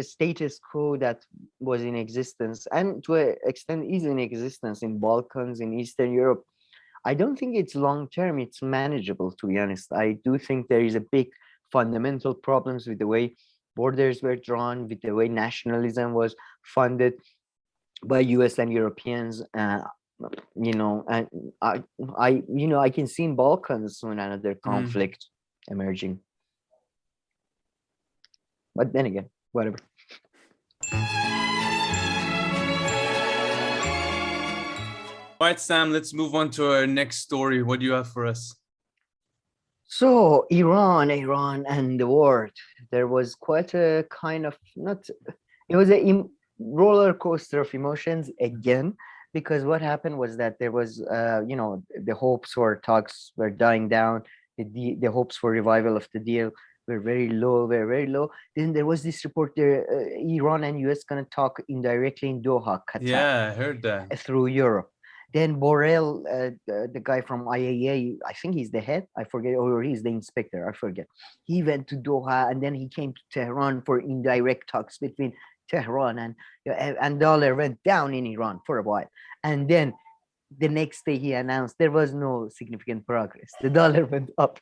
status quo that was in existence and to an extent is in existence in Balkans, in Eastern Europe, I don't think it's long term. It's manageable, to be honest. I do think there is a big fundamental problems with the way borders were drawn, with the way nationalism was funded by US and Europeans. And I can see in Balkans soon another conflict emerging. But then again, whatever. All right, Sam, let's move on to our next story. What do you have for us? So Iran and the war. There was quite a kind of it was a roller coaster of emotions again, because what happened was that there was the hopes for talks were dying down. The hopes for revival of the deal were very low. Then there was this report there, Iran and US gonna talk indirectly in Doha, Qatar. Yeah, I heard that. Through Europe. Then Borrell, the guy from IAEA, I think he's the head, I forget, or he's the inspector, I forget. He went to Doha and then he came to Tehran for indirect talks between Tehran and dollar went down in Iran for a while. And then the next day he announced there was no significant progress. The dollar went up.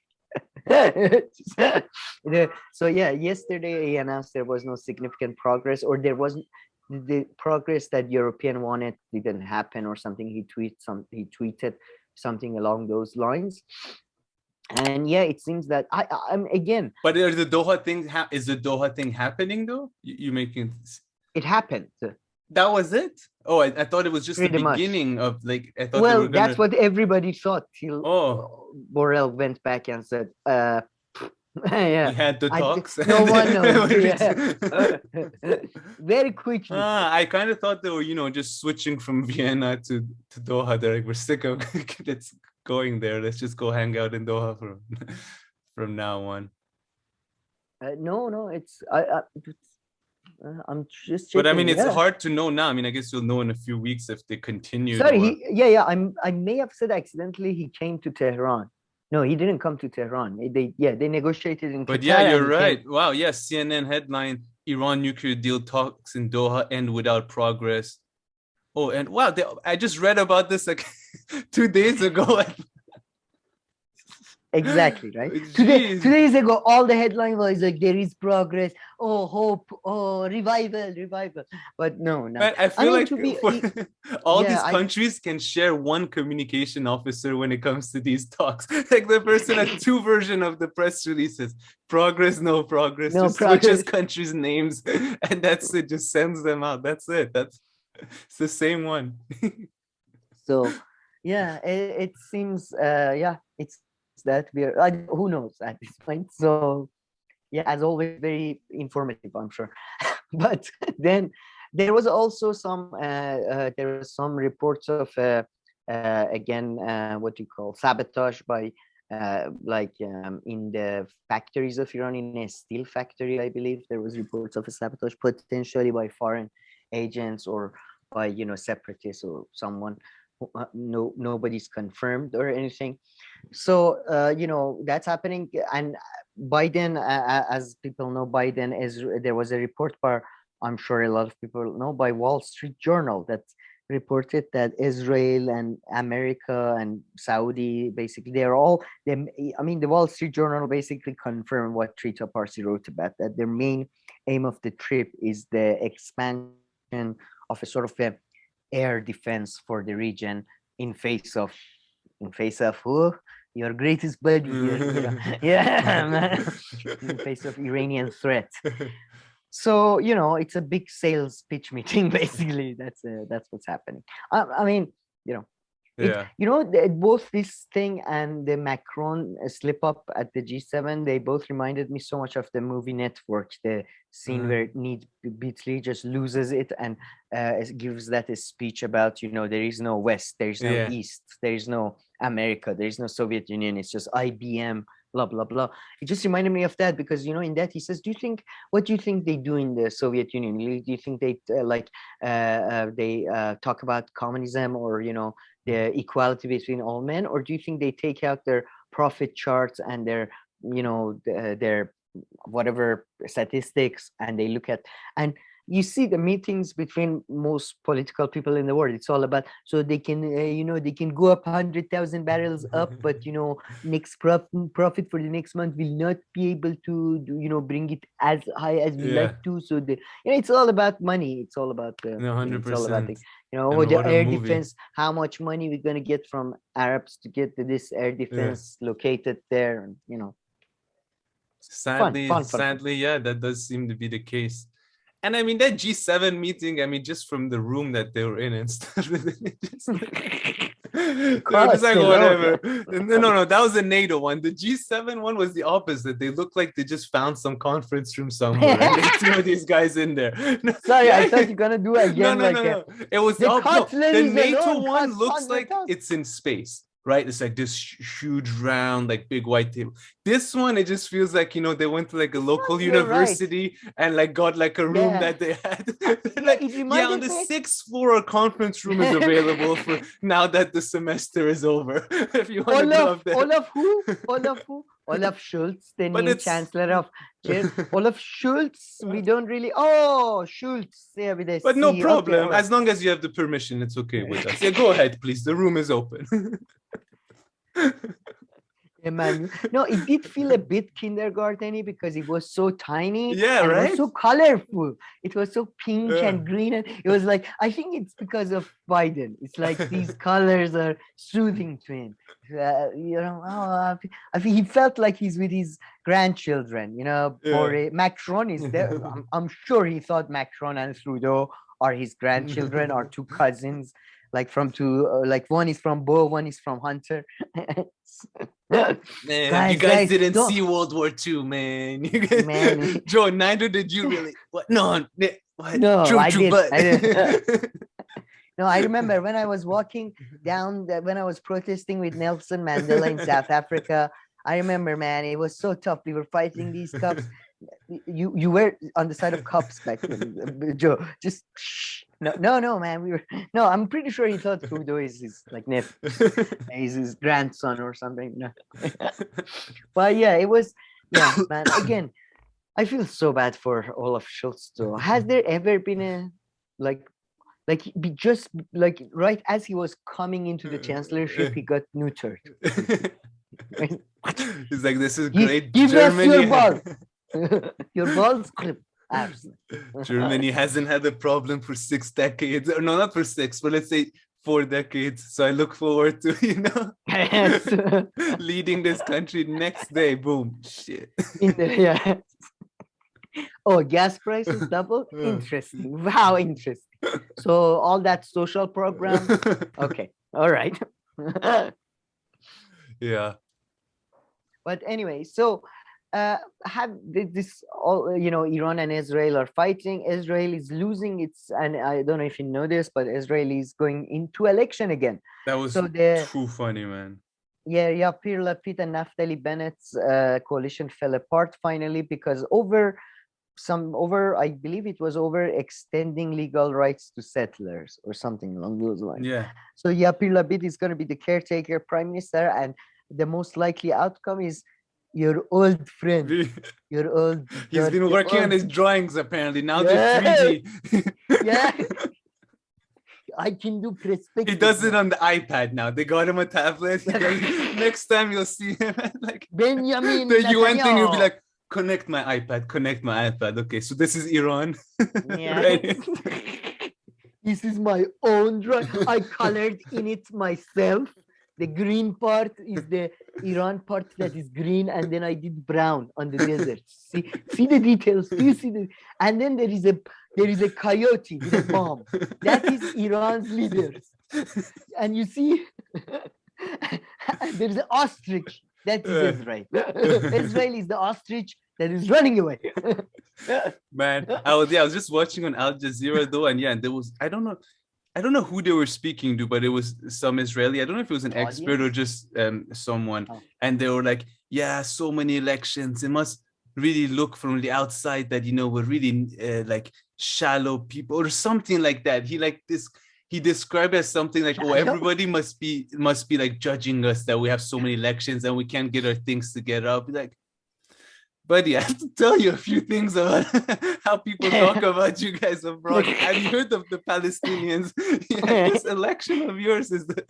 So yesterday he announced there was no significant progress, or there wasn't. the progress that European wanted didn't happen or something. He tweeted something along those lines. And yeah, it seems that I'm again. But is the Doha thing is the Doha thing happening though? You making it happened. That was it? Oh, I thought it was just Pretty the much. beginning of like I thought. Well, that's what everybody thought till Borrell went back and said, yeah, he had the talks. No one knows. Very quickly. I kind of thought they were, just switching from Vienna to Doha. They're like, we're sick of let's going there. Let's just go hang out in Doha from now on. No, it's I'm just But checking. I mean, it's hard to know now. I mean, I guess you'll know in a few weeks if they continue. Sorry, I may have said accidentally he came to Tehran. No, he didn't come to Tehran. They negotiated in Qatar. But yeah, you're right. Wow, yes, CNN headline: Iran nuclear deal talks in Doha end without progress. Oh, and wow, I just read about this like 2 days ago. Exactly, right? 2 days ago, all the headline was like, there is progress. Oh, hope. Oh, revival. But no. But I feel like all these countries can share one communication officer when it comes to these talks. Like the person has 2 versions of the press releases. Progress, no progress. No just progress. Switches countries' names. And that's it. Just sends them out. That's it. It's the same one. So, yeah, it seems, it's that we're who knows at this point. So yeah, as always, very informative, I'm sure. But then there was also some reports of again what you call sabotage by in the factories of Iran, in a steel factory, I believe there was reports of a sabotage potentially by foreign agents or by separatists or someone. Nobody's confirmed or anything. So that's happening. And Biden, as people know, there was a report by, I'm sure a lot of people know, by Wall Street Journal that reported that Israel and America and Saudi, basically the Wall Street Journal basically confirmed what Trita Parsi wrote about, that their main aim of the trip is the expansion of a sort of a air defense for the region in face of who? Your greatest buddy. Man. In face of Iranian threat. So it's a big sales pitch meeting basically. That's what's happening. I mean, both this thing and the Macron slip up at the G7, they both reminded me so much of the movie Network, the scene where Beatley just loses it and gives that a speech about, there is no West, there is no East, there is no America, there is no Soviet Union, it's just IBM, blah, blah, blah. It just reminded me of that because, in that he says, what do you think they do in the Soviet Union? Do you think they talk about communism or, the equality between all men, or do you think they take out their profit charts and their their whatever statistics and they look at, and you see the meetings between most political people in the world, it's all about, so they can they can go up 100,000 barrels up, but next profit for the next month will not be able to bring it as high as we like to. So it's all about money, it's all about 100%. It's all about the air defense, how much money we're going to get from Arabs to get this air defense located there, and sadly, fun. Yeah, that does seem to be the case. And I mean, that G7 meeting, I mean, just from the room that they were in and stuff, just like whatever. No, that was the NATO one. The G7 one was the opposite. They looked like they just found some conference room somewhere and they threw these guys in there. Sorry, I thought you're going to do it again. No. It was the NATO one looks like it's in space. Right, it's like this huge round, like big white table. This one, it just feels like they went to like a local university and like got like a room that they had. Like on the 6th floor, a conference room is available for now that the semester is over. If you want to go up there. Olaf who? Olaf Schultz, the new chancellor of Olaf Schultz. We don't really. Oh, Schultz. Yeah, with a but C. no problem. Okay, as long as you have the permission, it's okay with us. Yeah, go ahead, please. The room is open. Emmanuel. No, it did feel a bit kindergarten-y because it was so tiny. Yeah, and right? It was so colorful. It was so pink Yeah. and green. And it was like, I think it's because of Biden. It's like these colors are soothing to him. I think he felt like he's with his grandchildren. Yeah. Boris, Macron is there. I'm sure he thought Macron and Trudeau are his grandchildren or two cousins. Like one is from Bo, one is from Hunter. Man, Guys, you guys didn't don't- see World War II, man. You guys, Man. Joe, neither did you really. What? No, what? No, True, I true, did. but I did. No, I remember when I was walking down, when I was protesting with Nelson Mandela in South Africa. I remember, man, it was so tough. We were fighting these cops. You were on the side of cops back then, Joe. Just shh. No, man. No. I'm pretty sure he thought Trudeau is his nephew, he's his grandson or something. No. But yeah, it was. Yeah, man. Again, I feel so bad for Olaf Scholz too. Has there ever been a just right as he was coming into the chancellorship, he got neutered? It's like, this is great. Give Germany, us your ball. Your balls clip. Germany hasn't had a problem for 6 decades. No, not for 6, but let's say 4 decades. So I look forward to, leading this country next day. Boom. Shit. Yeah. Oh, gas prices double? Interesting. Wow, interesting. So all that social program. Okay. All right. Yeah. But anyway, so have this all, Iran and Israel are fighting. Israel is losing its, and I don't know if you know this, but Israel is going into election again. That was So too funny, man. Yeah, Yair Lapid and Naftali Bennett's coalition fell apart finally because I believe it was over extending legal rights to settlers or something along those lines. Yeah. So Yair Lapid is going to be the caretaker prime minister, and the most likely outcome is your old friend. He's been working on his drawings apparently. Now Yeah. they're 3D. Yeah. I can do perspective. He does it on the iPad now. They got him a tablet. Next time you'll see him like Benjamin the UN thing, you'll be Netanyahu. like, connect my iPad. Okay, so this is Iran. Yeah. Right? This is my own drawing. I colored in it myself. The green part is the Iran part that is green, and then I did brown on the desert. See the details. Do you see the? And then there is a coyote with a bomb. That is Iran's leaders. And you see, and there is an ostrich. That is Israel. Israel is the ostrich that is running away. Man, I was just watching on Al Jazeera though, and there was, I don't know who they were speaking to, but it was some Israeli. I don't know if it was an expert or just someone. Oh. And they were like, yeah, so many elections. It must really look from the outside that, we're really like shallow people or something like that. He described it as something like, oh, everybody must be like judging us that we have so many elections and we can't get our things together. I'll be like, buddy, I have to tell you a few things about how people talk about you guys abroad. Have you heard of the Palestinians? This election of yours is the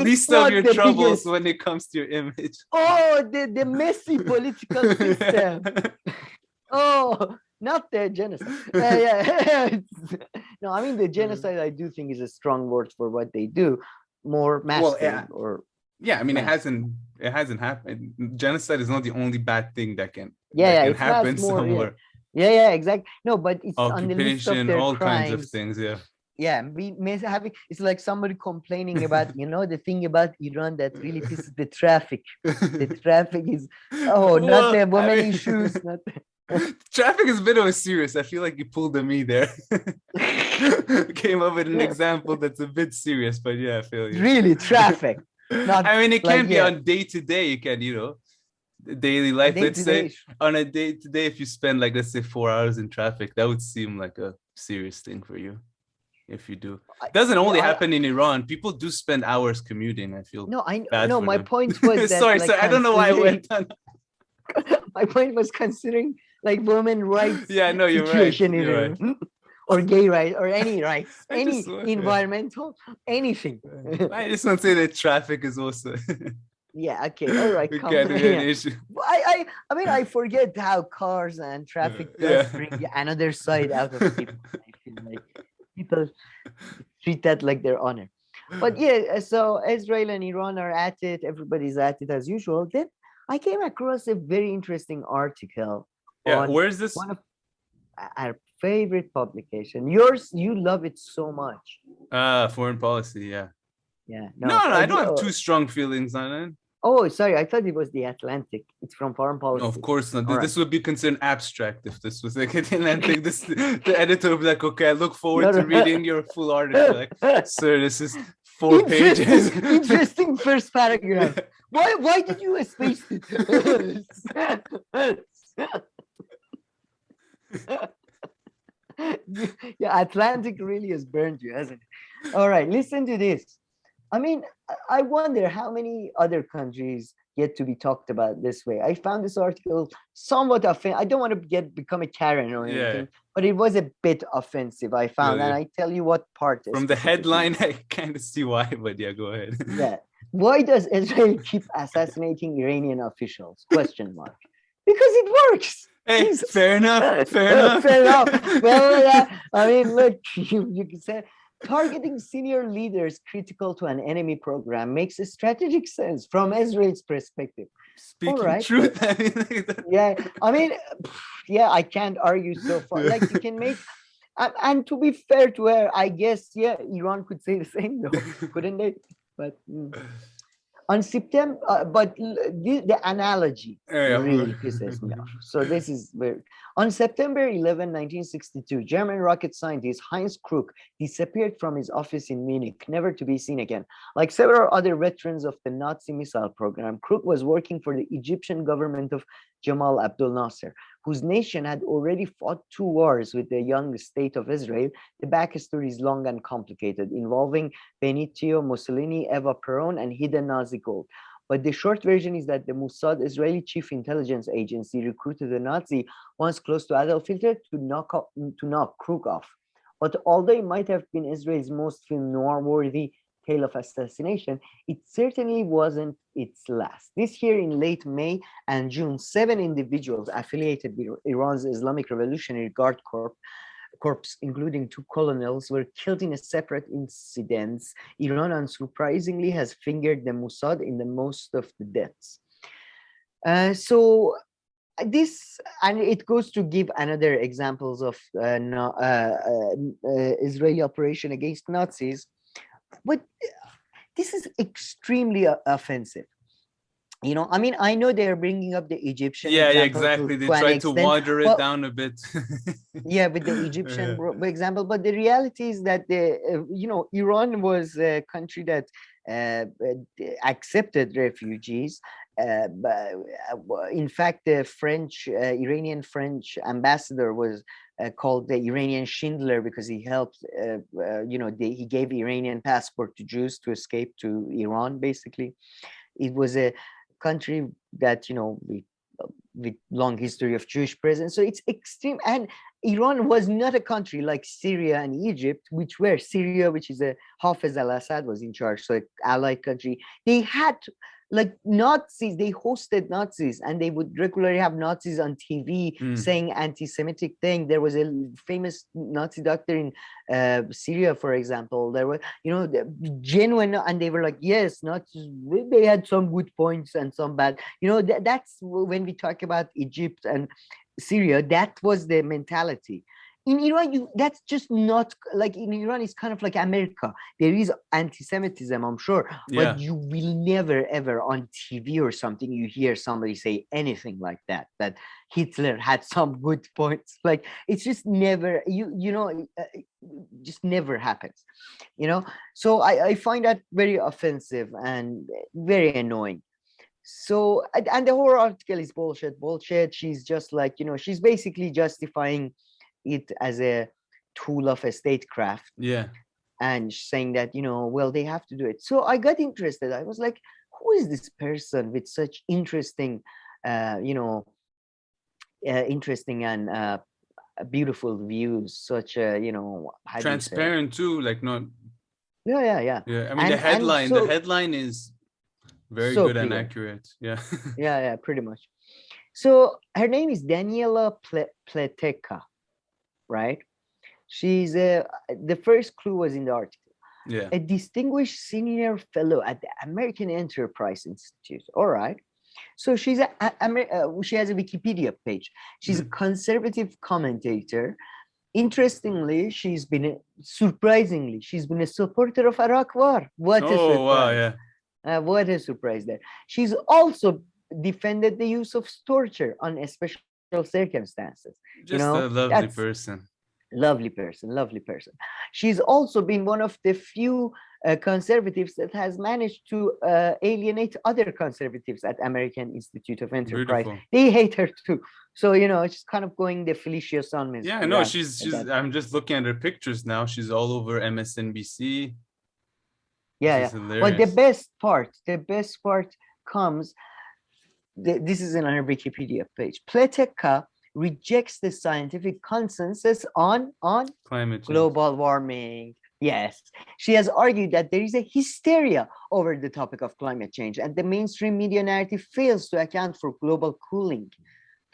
least of your troubles when it comes to your image. Oh, the messy political system. Oh, not the genocide. No, I mean the genocide. I do think is a strong word for what they do. More massive Yeah, I mean, it hasn't happened. Genocide is not the only bad thing that can happen somewhere. Yeah, exactly. No, but it's on the list of Occupation, their all crimes. kinds of things. Yeah. Yeah, it's like somebody complaining about, the thing about Iran that really pisses the traffic. The traffic is, not the women issues. Not Traffic is a bit of a serious. I feel like you pulled a me there. Came up with an example that's a bit serious, but yeah, I feel you. Really, traffic. I mean, it can be on day to day. You can, daily life. Let's say on a day to day, if you spend like, let's say 4 hours in traffic, that would seem like a serious thing for you. If you do, it doesn't only happen in Iran. People do spend hours commuting. I feel my point was that, sorry, I don't know why I went on. My point was considering like women rights. Yeah, no, you're situation right. You're right. Or gay rights, or any rights, any environmental, anything. I just want to say that traffic is also Yeah, okay, all right, It calm can down. be an Yeah. issue. I mean, I forget how cars and traffic does Yeah. bring another side out of people. I feel like people treat that like their honor. But yeah, so Israel and Iran are at it. Everybody's at it as usual. Then I came across a very interesting article Yeah, on where's this? one of our favorite publication. Yours, you love it so much. Foreign policy, yeah. Yeah, No, no. no, I don't have too strong feelings on it. Oh, sorry, I thought it was the Atlantic. It's from Foreign No, of Policy. course not. All right. This would be considered abstract if this was like Atlantic. This the editor would be like, okay, I look forward No, to no. reading your full article. Like, sir, this is 4 pages. Interesting first paragraph. Why did you space it? Yeah, Atlantic really has burned you, hasn't it? All right, listen to this. I mean, I wonder how many other countries get to be talked about this way. I found this article somewhat offensive. I don't want to become a Karen or anything, but it was a bit offensive, I found. And I tell you what part. From the specifically. headline, I kind of see why, but yeah, go ahead. Yeah. Why does Israel keep assassinating Iranian officials? Question mark. Because it works. Hey, Jesus. fair enough. Fair enough. Fair enough. Well, yeah. I mean, look, you can say targeting senior leaders critical to an enemy program makes a strategic sense from Israel's perspective. Speaking right, truth. but, I mean, like that. Yeah, I mean, yeah, I can't argue so far. Like you can make, and to be fair to her, I guess, yeah, Iran could say the same though, couldn't they? But on September, but the analogy really pisses me off. So this is where, on September 11, 1962, German rocket scientist Heinz Krug disappeared from his office in Munich, never to be seen again. Like several other veterans of the Nazi missile program, Krug was working for the Egyptian government of Jamal Abdel Nasser, whose nation had already fought 2 wars with the young state of Israel. The backstory is long and complicated, involving Benito Mussolini, Eva Peron, and hidden Nazi gold. But the short version is that the Mossad, Israeli chief intelligence agency, recruited a Nazi once close to Adolf Hitler to knock Krug off. But although it might have been Israel's most film noir-worthy tale of assassination, it certainly wasn't its last. This year in late May and June, 7 individuals affiliated with Iran's Islamic Revolutionary Guard Corps, including 2 colonels, were killed in a separate incidents. Iran, unsurprisingly, has fingered the Mossad in the most of the deaths. So this, and it goes to give another examples of Israeli operation against Nazis. But this is extremely offensive. You know, I mean, I know they're bringing up the Egyptian. Yeah, exactly. They tried to water it down a bit. Yeah, with the Egyptian example. But the reality is that Iran was a country that accepted refugees. In fact, the Iranian French ambassador was called the Iranian Schindler because he helped, he gave Iranian passport to Jews to escape to Iran, basically. It was a country that, with long history of Jewish presence. So it's extreme. And Iran was not a country like Syria and Egypt, which were Syria, which is Hafez al-Assad was in charge, so an allied country. They had like Nazis, they hosted Nazis, and they would regularly have Nazis on TV saying anti-Semitic thing. There was a famous Nazi doctor in Syria, for example. There were, genuine, and they were like, yes, Nazis, they had some good points and some bad. That's when we talk about Egypt and Syria, that was the mentality. In Iran, that's just not like, in Iran, it's kind of like America. There is anti-Semitism, I'm sure, but you will never ever on TV or something you hear somebody say anything like that Hitler had some good points. Like, it's just never, just never happens, So I find that very offensive and very annoying. So, and the whole article is bullshit. She's just like, she's basically justifying it as a tool of a statecraft. Yeah. And saying that, well, they have to do it. So I got interested. I was like, who is this person with such interesting, interesting and beautiful views, such transparent too, like not. Yeah. I mean, the headline is Very So good and clear. accurate. Yeah. Yeah, pretty much. So her name is Daniela Pleteca, right? She's the first clue was in the article. Yeah. A distinguished senior fellow at the American Enterprise Institute. All right. So she has a Wikipedia page. She's a conservative commentator. Interestingly, surprisingly, she's been a supporter of Iraq War. What a Oh, wow. surprise. Yeah. What a surprise there. She's also defended the use of torture on special circumstances. Just a lovely person. Lovely person. She's also been one of the few conservatives that has managed to alienate other conservatives at American Institute of Enterprise. Beautiful. They hate her too. So, it's kind of going the Felicia Sonmez. Yeah, no, she's I'm just looking at her pictures now. She's all over MSNBC. Yeah. But the best part comes, this is on her Wikipedia page. Pleteca rejects the scientific consensus on climate change. Global warming. Yes, she has argued that there is a hysteria over the topic of climate change, and the mainstream media narrative fails to account for global cooling.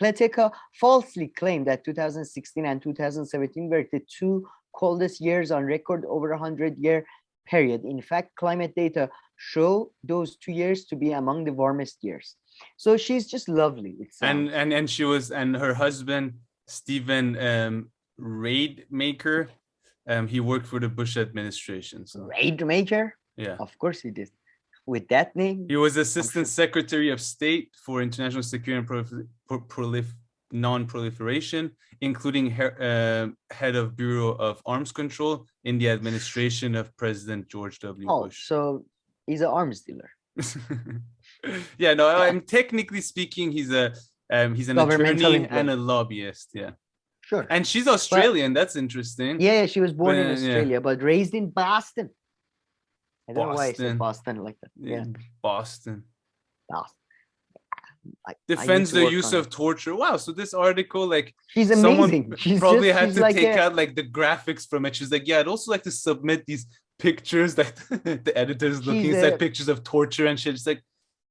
Pleteca falsely claimed that 2016 and 2017 were the two coldest years on record over a 100-year period. In fact, climate data show those 2 years to be among the warmest years. So she's just lovely. And she was, and her husband Stephen Raidmaker, he worked for the Bush administration. So. Raidmaker? Yeah, of course he did. With that name, he was Assistant Secretary of State for International Security and Non-Proliferation, including head of Bureau of Arms Control in the administration of President George W. Bush. So he's an arms dealer. Yeah, no, I'm technically speaking, he's an attorney and a lobbyist. Yeah, sure. And she's Australian. That's interesting. Yeah, she was born in Australia, but raised in Boston. I don't know why I said Boston like that. Yeah, Boston. Defends the use of torture. Wow. So this article, like, she's amazing. She's probably had to take out like the graphics from it. She's like, yeah, I'd also like to submit these pictures that the editor's looking at pictures of torture and shit. It's like,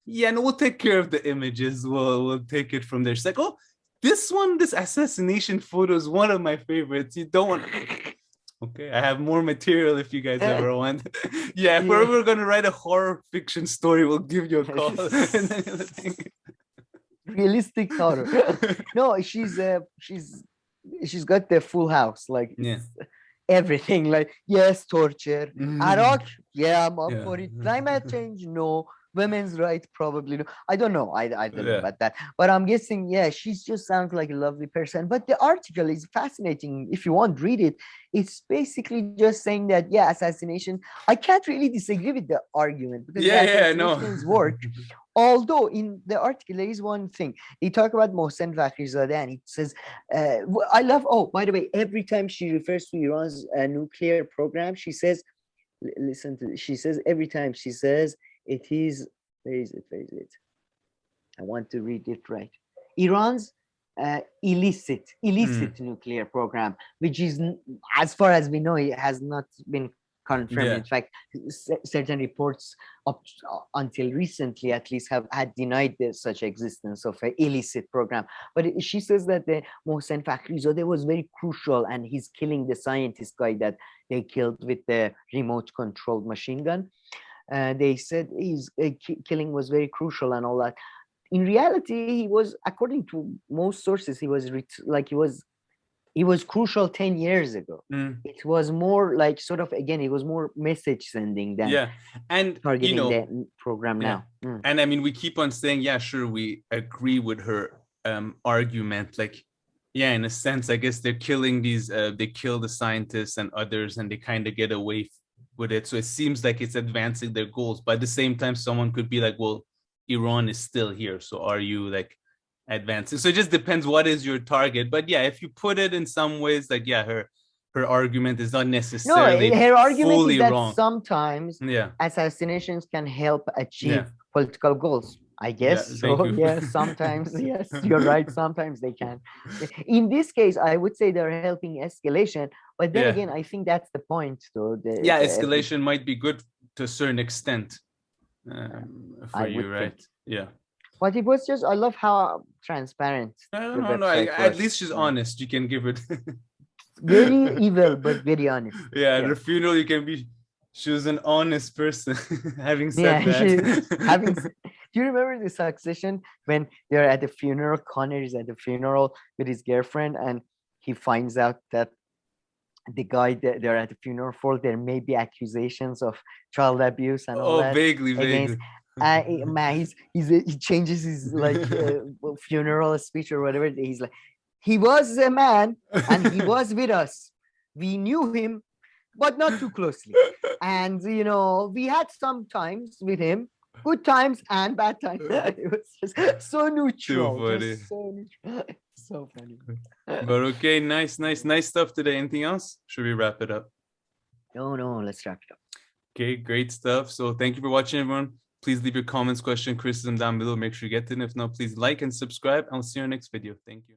yeah, no, we'll take care of the images. We'll take it from there. She's like, oh, this assassination photo is one of my favorites. You don't want. Okay, I have more material if you guys ever want. Yeah, if we're ever gonna write a horror fiction story, we'll give you a call. Realistic horror. No, she's got the full house, like everything. Like, yes, torture. Iraq, yeah, I'm up for it. Climate change, no. Women's rights, probably no. I don't know. I don't know about that. But I'm guessing, she just sounds like a lovely person. But the article is fascinating. If you want, read it. It's basically just saying that, assassination. I can't really disagree with the argument because assassinations work. Although in the article, there is one thing. He talked about Mohsen Fakhrizadeh, and it says, I love, by the way, every time she refers to Iran's nuclear program, she says, listen to this. She says, every time she says, it is, where is it? I want to read it right. Iran's illicit nuclear program, which is, as far as we know, it has not been confirmed. In fact, certain reports up until recently at least have had denied such existence of an illicit program. But she says that the Mohsen Fakhrizadeh was very crucial, and he's killing the scientist guy that they killed with the remote controlled machine gun. They said his killing was very crucial and all that. In reality, he was, according to most sources, he was crucial 10 years ago. It was more like it was more message sending than targeting the program now. And I mean, we keep on saying, sure, we agree with her argument. Like, in a sense, I guess they're killing these, they kill the scientists and others, and they kind of get away with it. So it seems like it's advancing their goals. But at the same time, someone could be like, well, Iran is still here. So are you like advancing? So it just depends what is your target. But if you put it in some ways, like, her argument is not necessarily her argument fully is that wrong. Sometimes assassinations can help achieve political goals. I guess sometimes, yes, you're right. Sometimes they can. In this case, I would say they're helping escalation. But then again, I think that's the point, though. Escalation might be good to a certain extent. for I you, would right? think. Yeah. But it was just, I love how transparent the No. website At was. least she's Yeah. honest. You can give it. Very evil, but very honest. Yeah, at Yeah. her funeral, you can be. She was an honest person. Having said Yeah, having. that, Do you remember the Succession when they're at the funeral? Connor is at the funeral with his girlfriend, and he finds out that the guy that they're at the funeral for, there may be accusations of child abuse and all oh, that vaguely, against. vaguely. Man, he changes his like funeral speech or whatever. He's like, he was a man and he was with us. We knew him, but not too closely. And we had some times with him, good times and bad times. It was just so neutral, funny. just so neutral. So funny. But okay, nice stuff today. Anything else? Should we wrap it up? No, let's wrap it up. Okay, great stuff. So thank you for watching, everyone. Please leave your comments, question, criticism down below. Make sure you get to it. If not, please like and subscribe. I'll see you in our next video. Thank you.